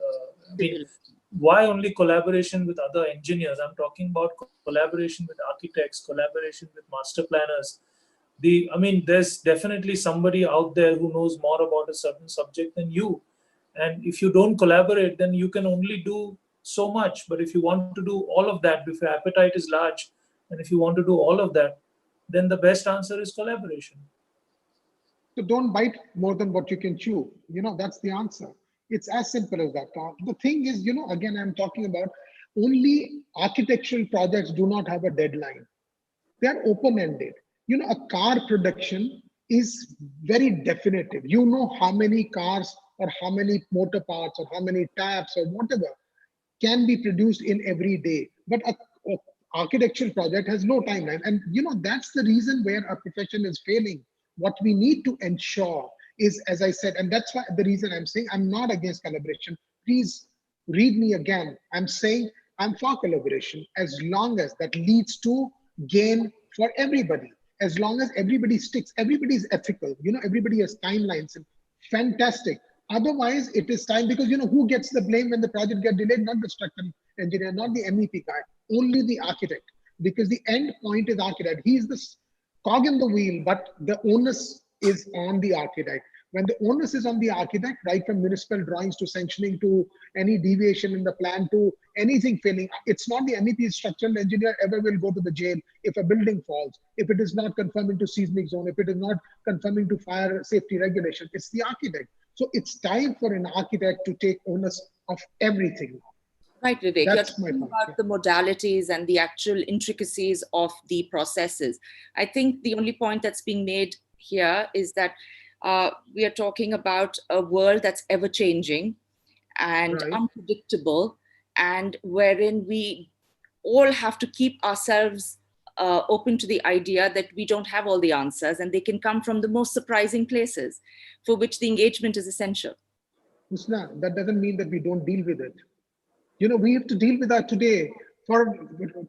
why only collaboration with other engineers? I'm talking about collaboration with architects, collaboration with master planners. There's definitely somebody out there who knows more about a certain subject than you. And if you don't collaborate, then you can only do so much. But if you want to do all of that, if your appetite is large, and if you want to do all of that, then the best answer is collaboration. So don't bite more than what you can chew. That's the answer. It's as simple as that. The thing is, again, I'm talking about only architectural projects do not have a deadline. They're open-ended. A car production is very definitive. You know how many cars or how many motor parts or how many taps or whatever can be produced in every day. But a architectural project has no timeline. And that's the reason where our profession is failing. What we need to ensure is, as I said, and that's why the reason I'm saying I'm not against collaboration. Please read me again. I'm saying I'm for collaboration as long as that leads to gain for everybody. As long as everybody sticks, everybody is ethical. Everybody has timelines. And fantastic. Otherwise, it is time, because who gets the blame when the project gets delayed? Not the structural engineer, not the MEP guy, only the architect. Because the end point is architect. He is the cog in the wheel, but the onus is on the architect. When the onus is on the architect, right from municipal drawings to sanctioning to any deviation in the plan to anything failing, it's not the MEP structural engineer ever will go to the jail if a building falls, if it is not conforming to seismic zone, if it is not conforming to fire safety regulation. It's the architect. So it's time for an architect to take onus of everything. Right, Vivek. That's You're talking about the modalities and the actual intricacies of the processes. I think the only point that's being made here is that we are talking about a world that's ever changing and unpredictable, and wherein we all have to keep ourselves open to the idea that we don't have all the answers, and they can come from the most surprising places, for which the engagement is essential. Husna, that doesn't mean that we don't deal with it. We have to deal with that today for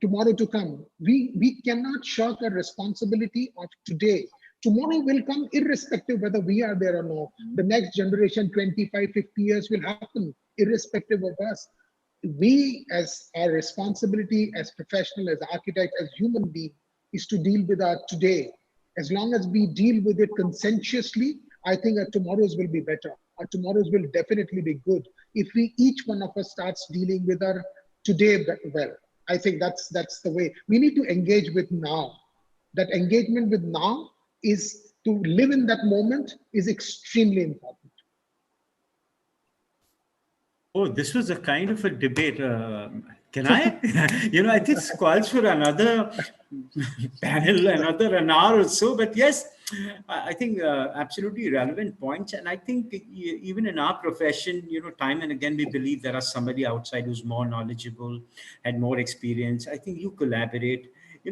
tomorrow to come. We cannot shirk our responsibility of today. Tomorrow will come irrespective whether we are there or not. The next generation, 25, 50 years will happen irrespective of us. We, as our responsibility as professional, as architects, as human beings, is to deal with our today. As long as we deal with it conscientiously, I think our tomorrows will be better. Our tomorrows will definitely be good. If each one of us starts dealing with our today well, I think that's the way. We need to engage with now. That engagement with now is to live in that moment is extremely important. Oh, this was a kind of a debate. Can I? I think this calls for another panel, an hour or so. But yes, I think absolutely relevant points. And I think even in our profession, time and again, we believe there are somebody outside who's more knowledgeable, had more experience. I think you collaborate,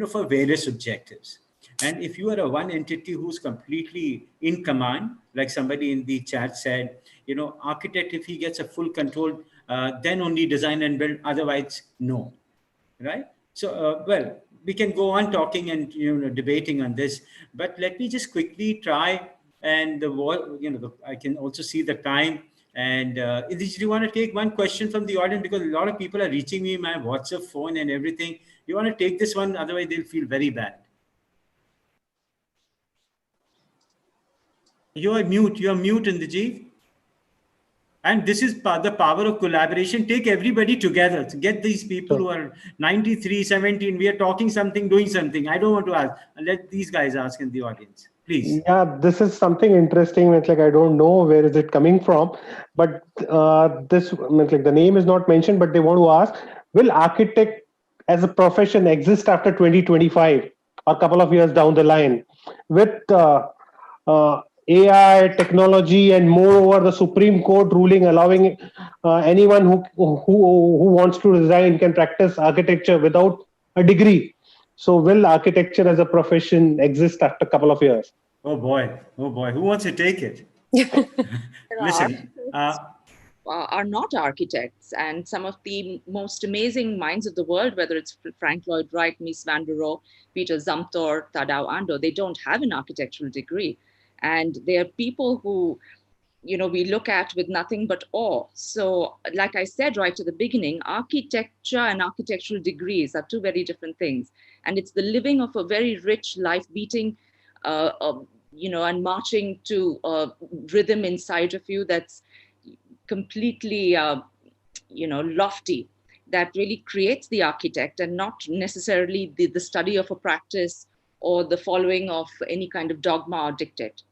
for various objectives. And if you are a one entity who's completely in command, like somebody in the chat said, architect, if he gets a full control, then only design and build, otherwise no, right? So well, we can go on talking and debating on this, but let me just quickly try. And I can also see the time. And do you want to take one question from the audience, because a lot of people are reaching me my WhatsApp phone and everything? You want to take this one, otherwise they'll feel very bad. You are mute, Indrajit. And this is the power of collaboration. Take everybody together. Get these people who are 93, 17. We are talking something, doing something. I don't want to ask. Let these guys ask in the audience, please. Yeah, this is something interesting. It's like, I don't know where is it coming from, but this, like, the name is not mentioned, but they want to ask, will architect as a profession exist after 2025, or a couple of years down the line, with AI, technology, and moreover the Supreme Court ruling allowing anyone who wants to design can practice architecture without a degree. So will architecture as a profession exist after a couple of years? Oh boy, who wants to take it? Listen, are not architects, and some of the most amazing minds of the world, whether it's Frank Lloyd Wright, Mies van der Rohe, Peter Zumthor, Tadao Ando, they don't have an architectural degree. And they are people who, we look at with nothing but awe. So like I said right at the beginning, architecture and architectural degrees are two very different things. And it's the living of a very rich life, beating, and marching to rhythm inside of you that's completely, lofty, that really creates the architect, and not necessarily the study of a practice or the following of any kind of dogma or dictate.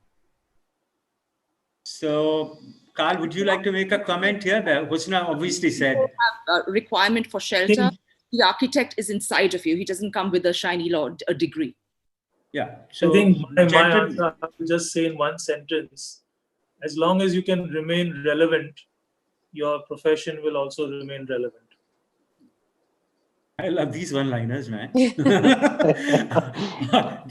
So, Carl, would you like to make a comment here? Husna obviously said. Have a requirement for shelter. The architect is inside of you. He doesn't come with a shiny a degree. Yeah. So I think my answer, I will just say in one sentence, as long as you can remain relevant, your profession will also remain relevant. I love these one-liners, man. Do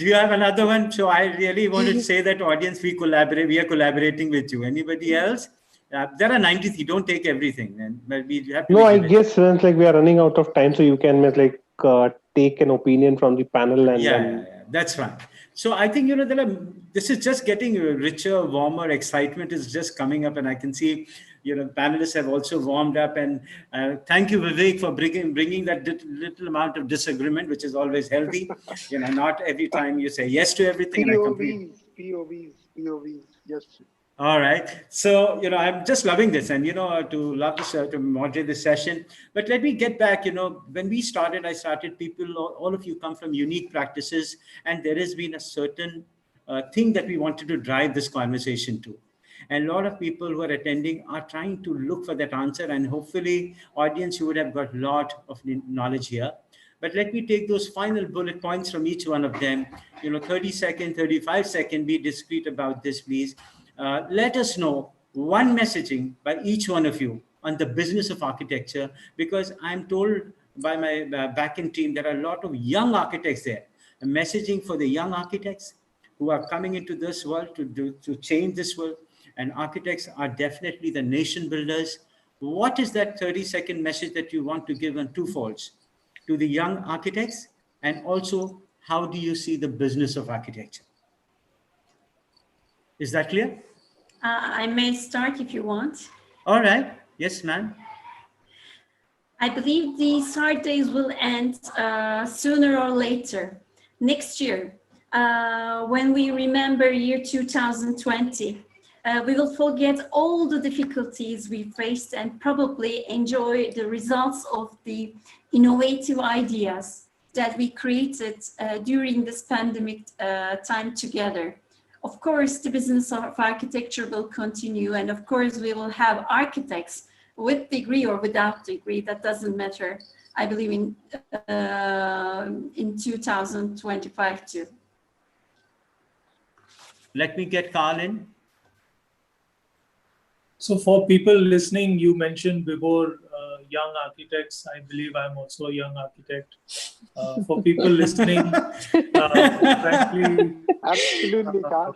you have another one? So I really want to say that, audience, we are collaborating with you. Anybody else? There are 93. Don't take everything, man. But we have to. No, I guess it's like we are running out of time, so you can take an opinion from the panel and yeah, that's fine. So I think this is just getting richer, warmer. Excitement is just coming up, and I can see panelists have also warmed up. And thank you, Vivek, for bringing that little amount of disagreement, which is always healthy. Not every time you say yes to everything. POVs, yes. All right. So, I'm just loving this, and, to moderate this session. But let me get back, when we started, all of you come from unique practices, and there has been a certain thing that we wanted to drive this conversation to. And a lot of people who are attending are trying to look for that answer, and hopefully, audience, you would have got a lot of knowledge here. But let me take those final bullet points from each one of them. 30 second, 35 second, be discreet about this, please. Let us know one messaging by each one of you on the business of architecture, because I'm told by my back-end team there are a lot of young architects there. A messaging for the young architects who are coming into this world to change this world. And architects are definitely the nation builders. What is that 30-second message that you want to give on two folds? To the young architects, and also, how do you see the business of architecture? Is that clear? I may start if you want. All right. Yes, ma'am. I believe these hard days will end sooner or later. Next year, when we remember year 2020, we will forget all the difficulties we faced and probably enjoy the results of the innovative ideas that we created during this pandemic time together. Of course, the business of architecture will continue, and of course, we will have architects with degree or without degree. That doesn't matter. I believe in 2025 too. Let me get Carl in. So for people listening, you mentioned before young architects. I believe I'm also a young architect. For people listening, frankly, absolutely, Carl.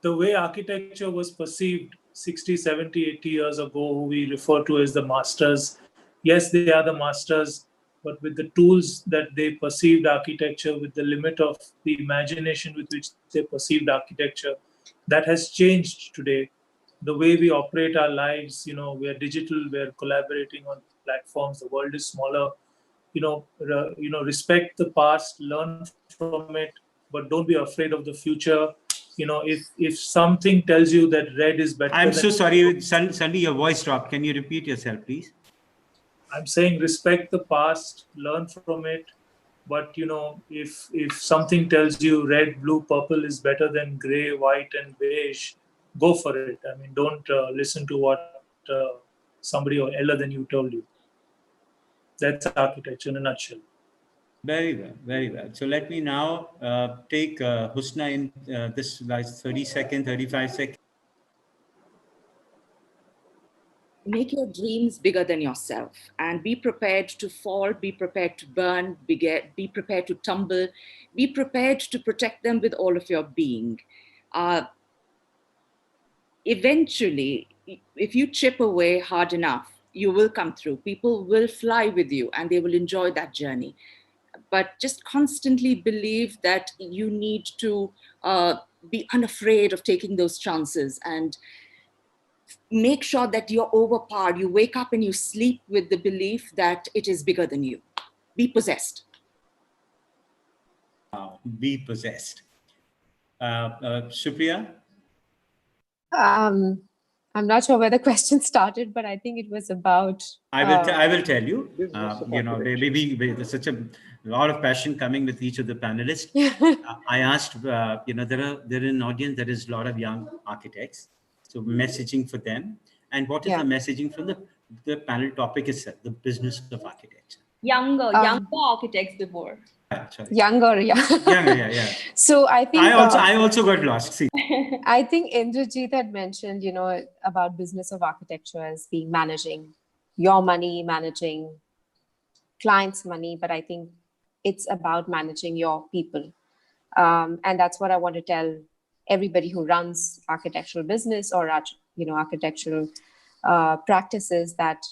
The way architecture was perceived 60, 70, 80 years ago, who we refer to as the masters. Yes, they are the masters, but with the tools that they perceived architecture, with the limit of the imagination with which they perceived architecture, that has changed today. The way we operate our lives, we're digital, we're collaborating on platforms, the world is smaller. Respect the past, learn from it, but don't be afraid of the future. If something tells you that red is better. I'm so sorry, suddenly your voice dropped. Can you repeat yourself, please? I'm saying respect the past, learn from it. But if something tells you red, blue, purple is better than gray, white, and beige, go for it. I mean, don't listen to what somebody or elder than you told you. That's architecture in a nutshell. Very well, very well. So let me now take Husna in this last 30 seconds, 35 seconds. Make your dreams bigger than yourself and be prepared to fall, be prepared to burn, be prepared to tumble, be prepared to protect them with all of your being. Eventually, if you chip away hard enough, you will come through. People will fly with you and they will enjoy that journey. But just constantly believe that you need to be unafraid of taking those chances and make sure that you're overpowered. You wake up and you sleep with the belief that it is bigger than you. Be possessed. Be possessed. Supriya? I'm not sure where the question started, but I think it was about. I will tell you. There's such a lot of passion coming with each of the panelists. I asked, there are an audience that is a lot of young architects. So messaging for them, and what is the messaging from the panel topic itself, the business of architecture. Younger architects before. Sorry. Younger. Yeah. So I think I also got lost. See. I think Indrajit had mentioned, about business of architecture as being managing your money, managing clients' money, but I think it's about managing your people. And that's what I want to tell everybody who runs architectural business or, architectural practices, that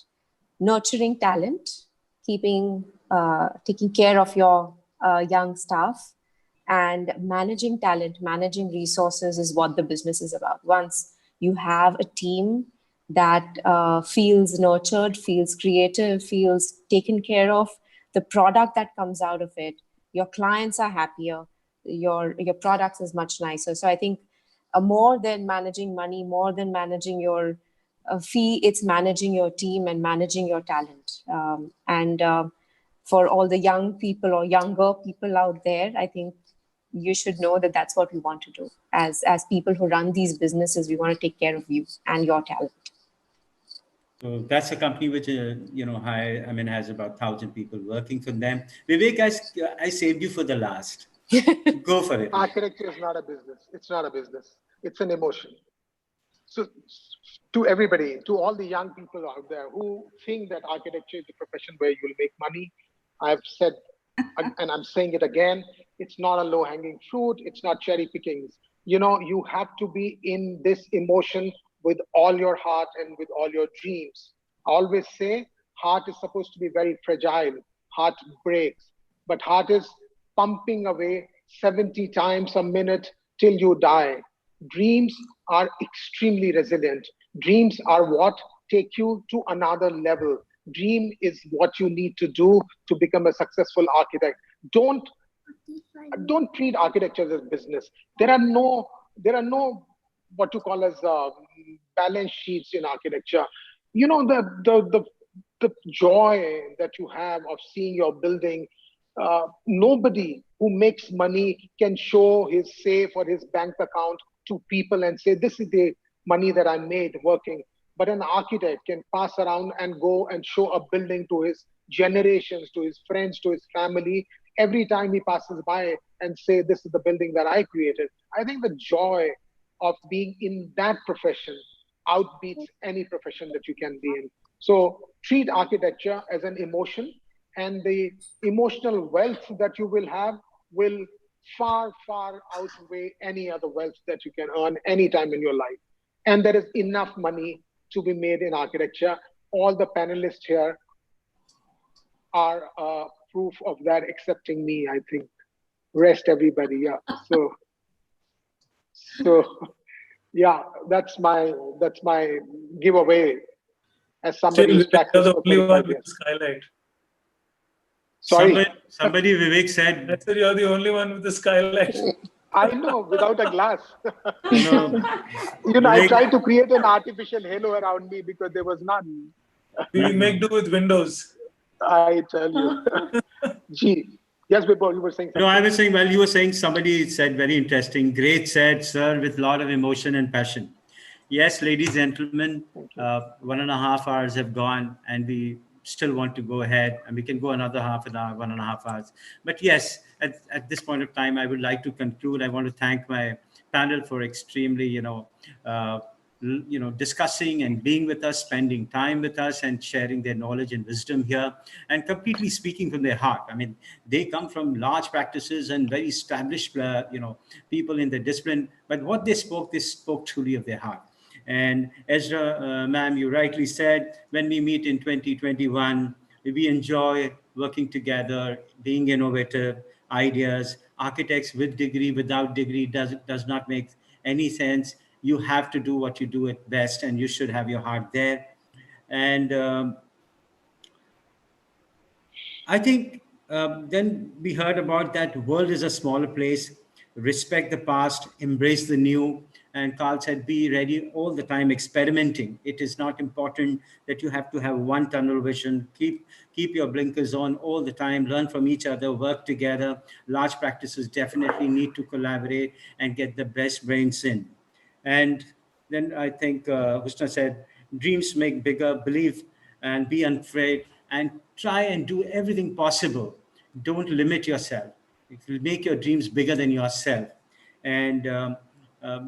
nurturing talent, taking care of your young staff, and managing talent, managing resources is what the business is about. Once you have a team that feels nurtured, feels creative, feels taken care of, the product that comes out of it, your clients are happier, your products is much nicer. So I think more than managing money, more than managing your fee, it's managing your team and managing your talent. For all the young people or younger people out there, I think you should know that that's what we want to do. As people who run these businesses, we want to take care of you and your talent. So that's a company which, has about 1,000 people working for them. Vivek, I saved you for the last. Go for it. Architecture is not a business. It's not a business. It's an emotion. So to everybody, to all the young people out there who think that architecture is a profession where you'll make money, I've said, and I'm saying it again, it's not a low-hanging fruit. It's not cherry pickings. You have to be in this emotion with all your heart and with all your dreams. I always say heart is supposed to be very fragile. Heart breaks, but heart is pumping away 70 times a minute till you die. Dreams are extremely resilient. Dreams are what take you to another level. Dream is what you need to do to become a successful architect. Don't treat architecture as business. There are no what you call as balance sheets in architecture. The joy that you have of seeing your building. Nobody who makes money can show his safe or his bank account to people and say, this is the money that I made working. But an architect can pass around and go and show a building to his generations, to his friends, to his family, every time he passes by and say, this is the building that I created. I think the joy of being in that profession outbeats any profession that you can be in. So treat architecture as an emotion, and the emotional wealth that you will have will far, far outweigh any other wealth that you can earn anytime in your life. And there is enough money to be made in architecture. All the panelists here are proof of that, excepting me, I think. Rest everybody, yeah. So yeah, that's my giveaway as somebody Still, who's Vivek, you're practiced the for only 25 one with years. the skylight. Sorry. Somebody Vivek said. I said you're the only one with the skylight. I know, without a glass. You know, I Vivek, tried to create an artificial halo around me because there was none. We make do with windows. I tell you. Gee. Yes, Vibhor, you were saying something. No, I was saying, well, you were saying somebody said very interesting. Great said, sir, with a lot of emotion and passion. Yes, ladies and gentlemen, 1.5 hours have gone and we still want to go ahead and we can go another half an hour, 1.5 hours. But yes, at this point of time, I would like to conclude. I want to thank my panel for extremely, discussing and being with us, spending time with us and sharing their knowledge and wisdom here and completely speaking from their heart. I mean, they come from large practices and very established, people in the discipline, but what they spoke truly of their heart. And Ezra, ma'am, you rightly said, when we meet in 2021, we enjoy working together, being innovative, ideas, architects with degree, without degree, does not make any sense. You have to do what you do at best, and you should have your heart there. And I think then we heard about that world is a smaller place, respect the past, embrace the new. And Carl said, be ready all the time experimenting. It is not important that you have to have one tunnel vision. Keep your blinkers on all the time, learn from each other, work together. Large practices definitely need to collaborate and get the best brains in. And then I think Husna said, dreams make bigger, believe and be unafraid and try and do everything possible. Don't limit yourself. It will make your dreams bigger than yourself. And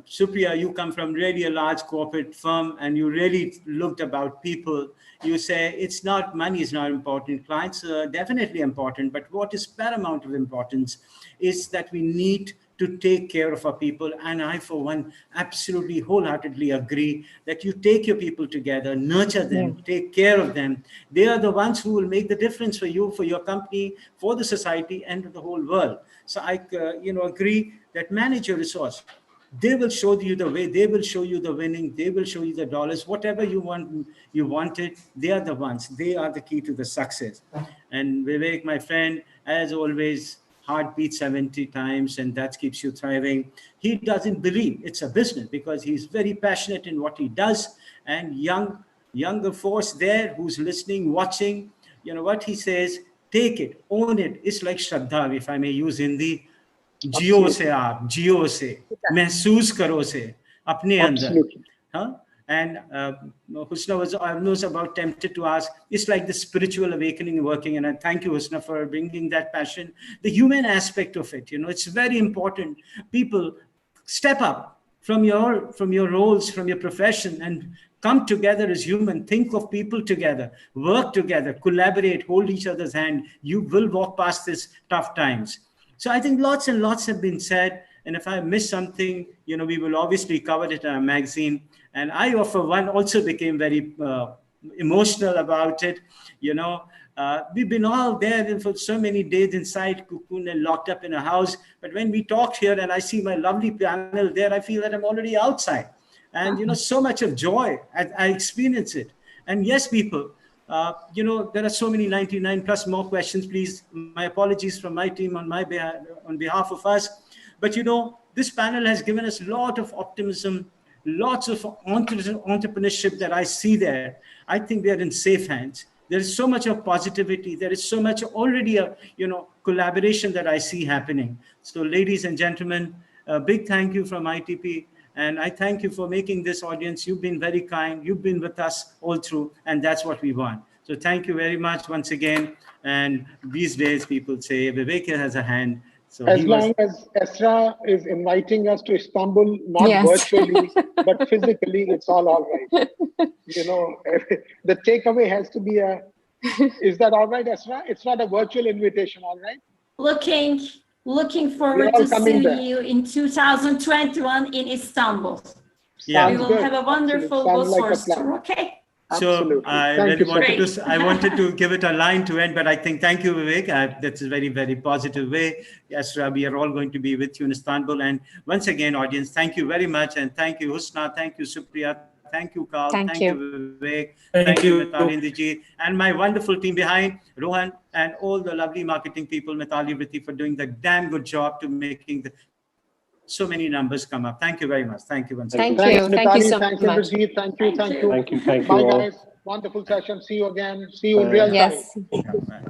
Supriya, you come from really a large corporate firm and you really looked about people. You say it's not money is not important. Clients are definitely important, but what is paramount of importance is that we need to take care of our people. And I, for one, absolutely wholeheartedly agree that you take your people together, nurture them, take care of them. They are the ones who will make the difference for you, for your company, for the society, and the whole world. So I, agree that manage your resource. They will show you the way. They will show you the winning. They will show you the dollars. Whatever you want it. They are the ones. They are the key to the success. And Vivek, my friend, as always, heart beats 70 times, and that keeps you thriving. He doesn't believe it's a business because he's very passionate in what he does. And younger force there who's listening, watching, you know what he says, take it, own it. It's like Shraddha, if I may use Hindi. जियो से आप जियो से महसूस करो से अपने अंदर huh? And Husna was almost about tempted to ask, it's like the spiritual awakening working. And I thank you, Husna, for bringing that passion, the human aspect of it. It's very important. People step up from your roles, from your profession, and come together as human. Think of people together, work together, collaborate, hold each other's hand. You will walk past these tough times. So I think lots and lots have been said. And if I miss something, we will obviously cover it in our magazine. And I, for one, also became very emotional about it. We've been all there for so many days inside cocoon and locked up in a house. But when we talked here and I see my lovely panel there, I feel that I'm already outside. And, so much of joy, I experience it. And yes, people, there are so many 99 plus more questions. Please, my apologies from my team on behalf of us. But this panel has given us a lot of optimism, lots of entrepreneurship that I see there. I think we are in safe hands. There is so much of positivity. There is so much already collaboration that I see happening. So, ladies and gentlemen, a big thank you from ITP. And I thank you for making this audience. You've been very kind. You've been with us all through, and that's what we want. So thank you very much once again. And these days, people say Vivek has a hand. So as long as Esra is inviting us to Istanbul, not virtually, but physically, it's all right. The takeaway has to be is that all right, Esra? It's not a virtual invitation, all right? Looking forward to seeing you in 2021 in Istanbul. Yeah. We will good. have a wonderful Sounds like a Bosphorus plan. tour. Okay. So Absolutely. I Thank really you so wanted much. to, I wanted to give it a line to end, but I think, thank you, Vivek. That's a very, very positive way. Yes, we are all going to be with you in Istanbul. And once again, audience, thank you very much. And thank you, Husna. Thank you, Supriya. Thank you, Carl. Thank Thank you, you. Vivek. Thank Thank you, you. Mitali Indijit. And my wonderful team behind, Rohan, and all the lovely marketing people, Mitali, Vritti, for doing the damn good job to making so many numbers come up. Thank you very much. Thank you once again. Thank you. Thanks, Thank you Mitali. so Thanks, much. Indrajit. Thank you. Thank you. Thank you. Thank you Bye, all. guys. Wonderful session. See you again. See you in Bye. real time. Yes. Yeah, bye.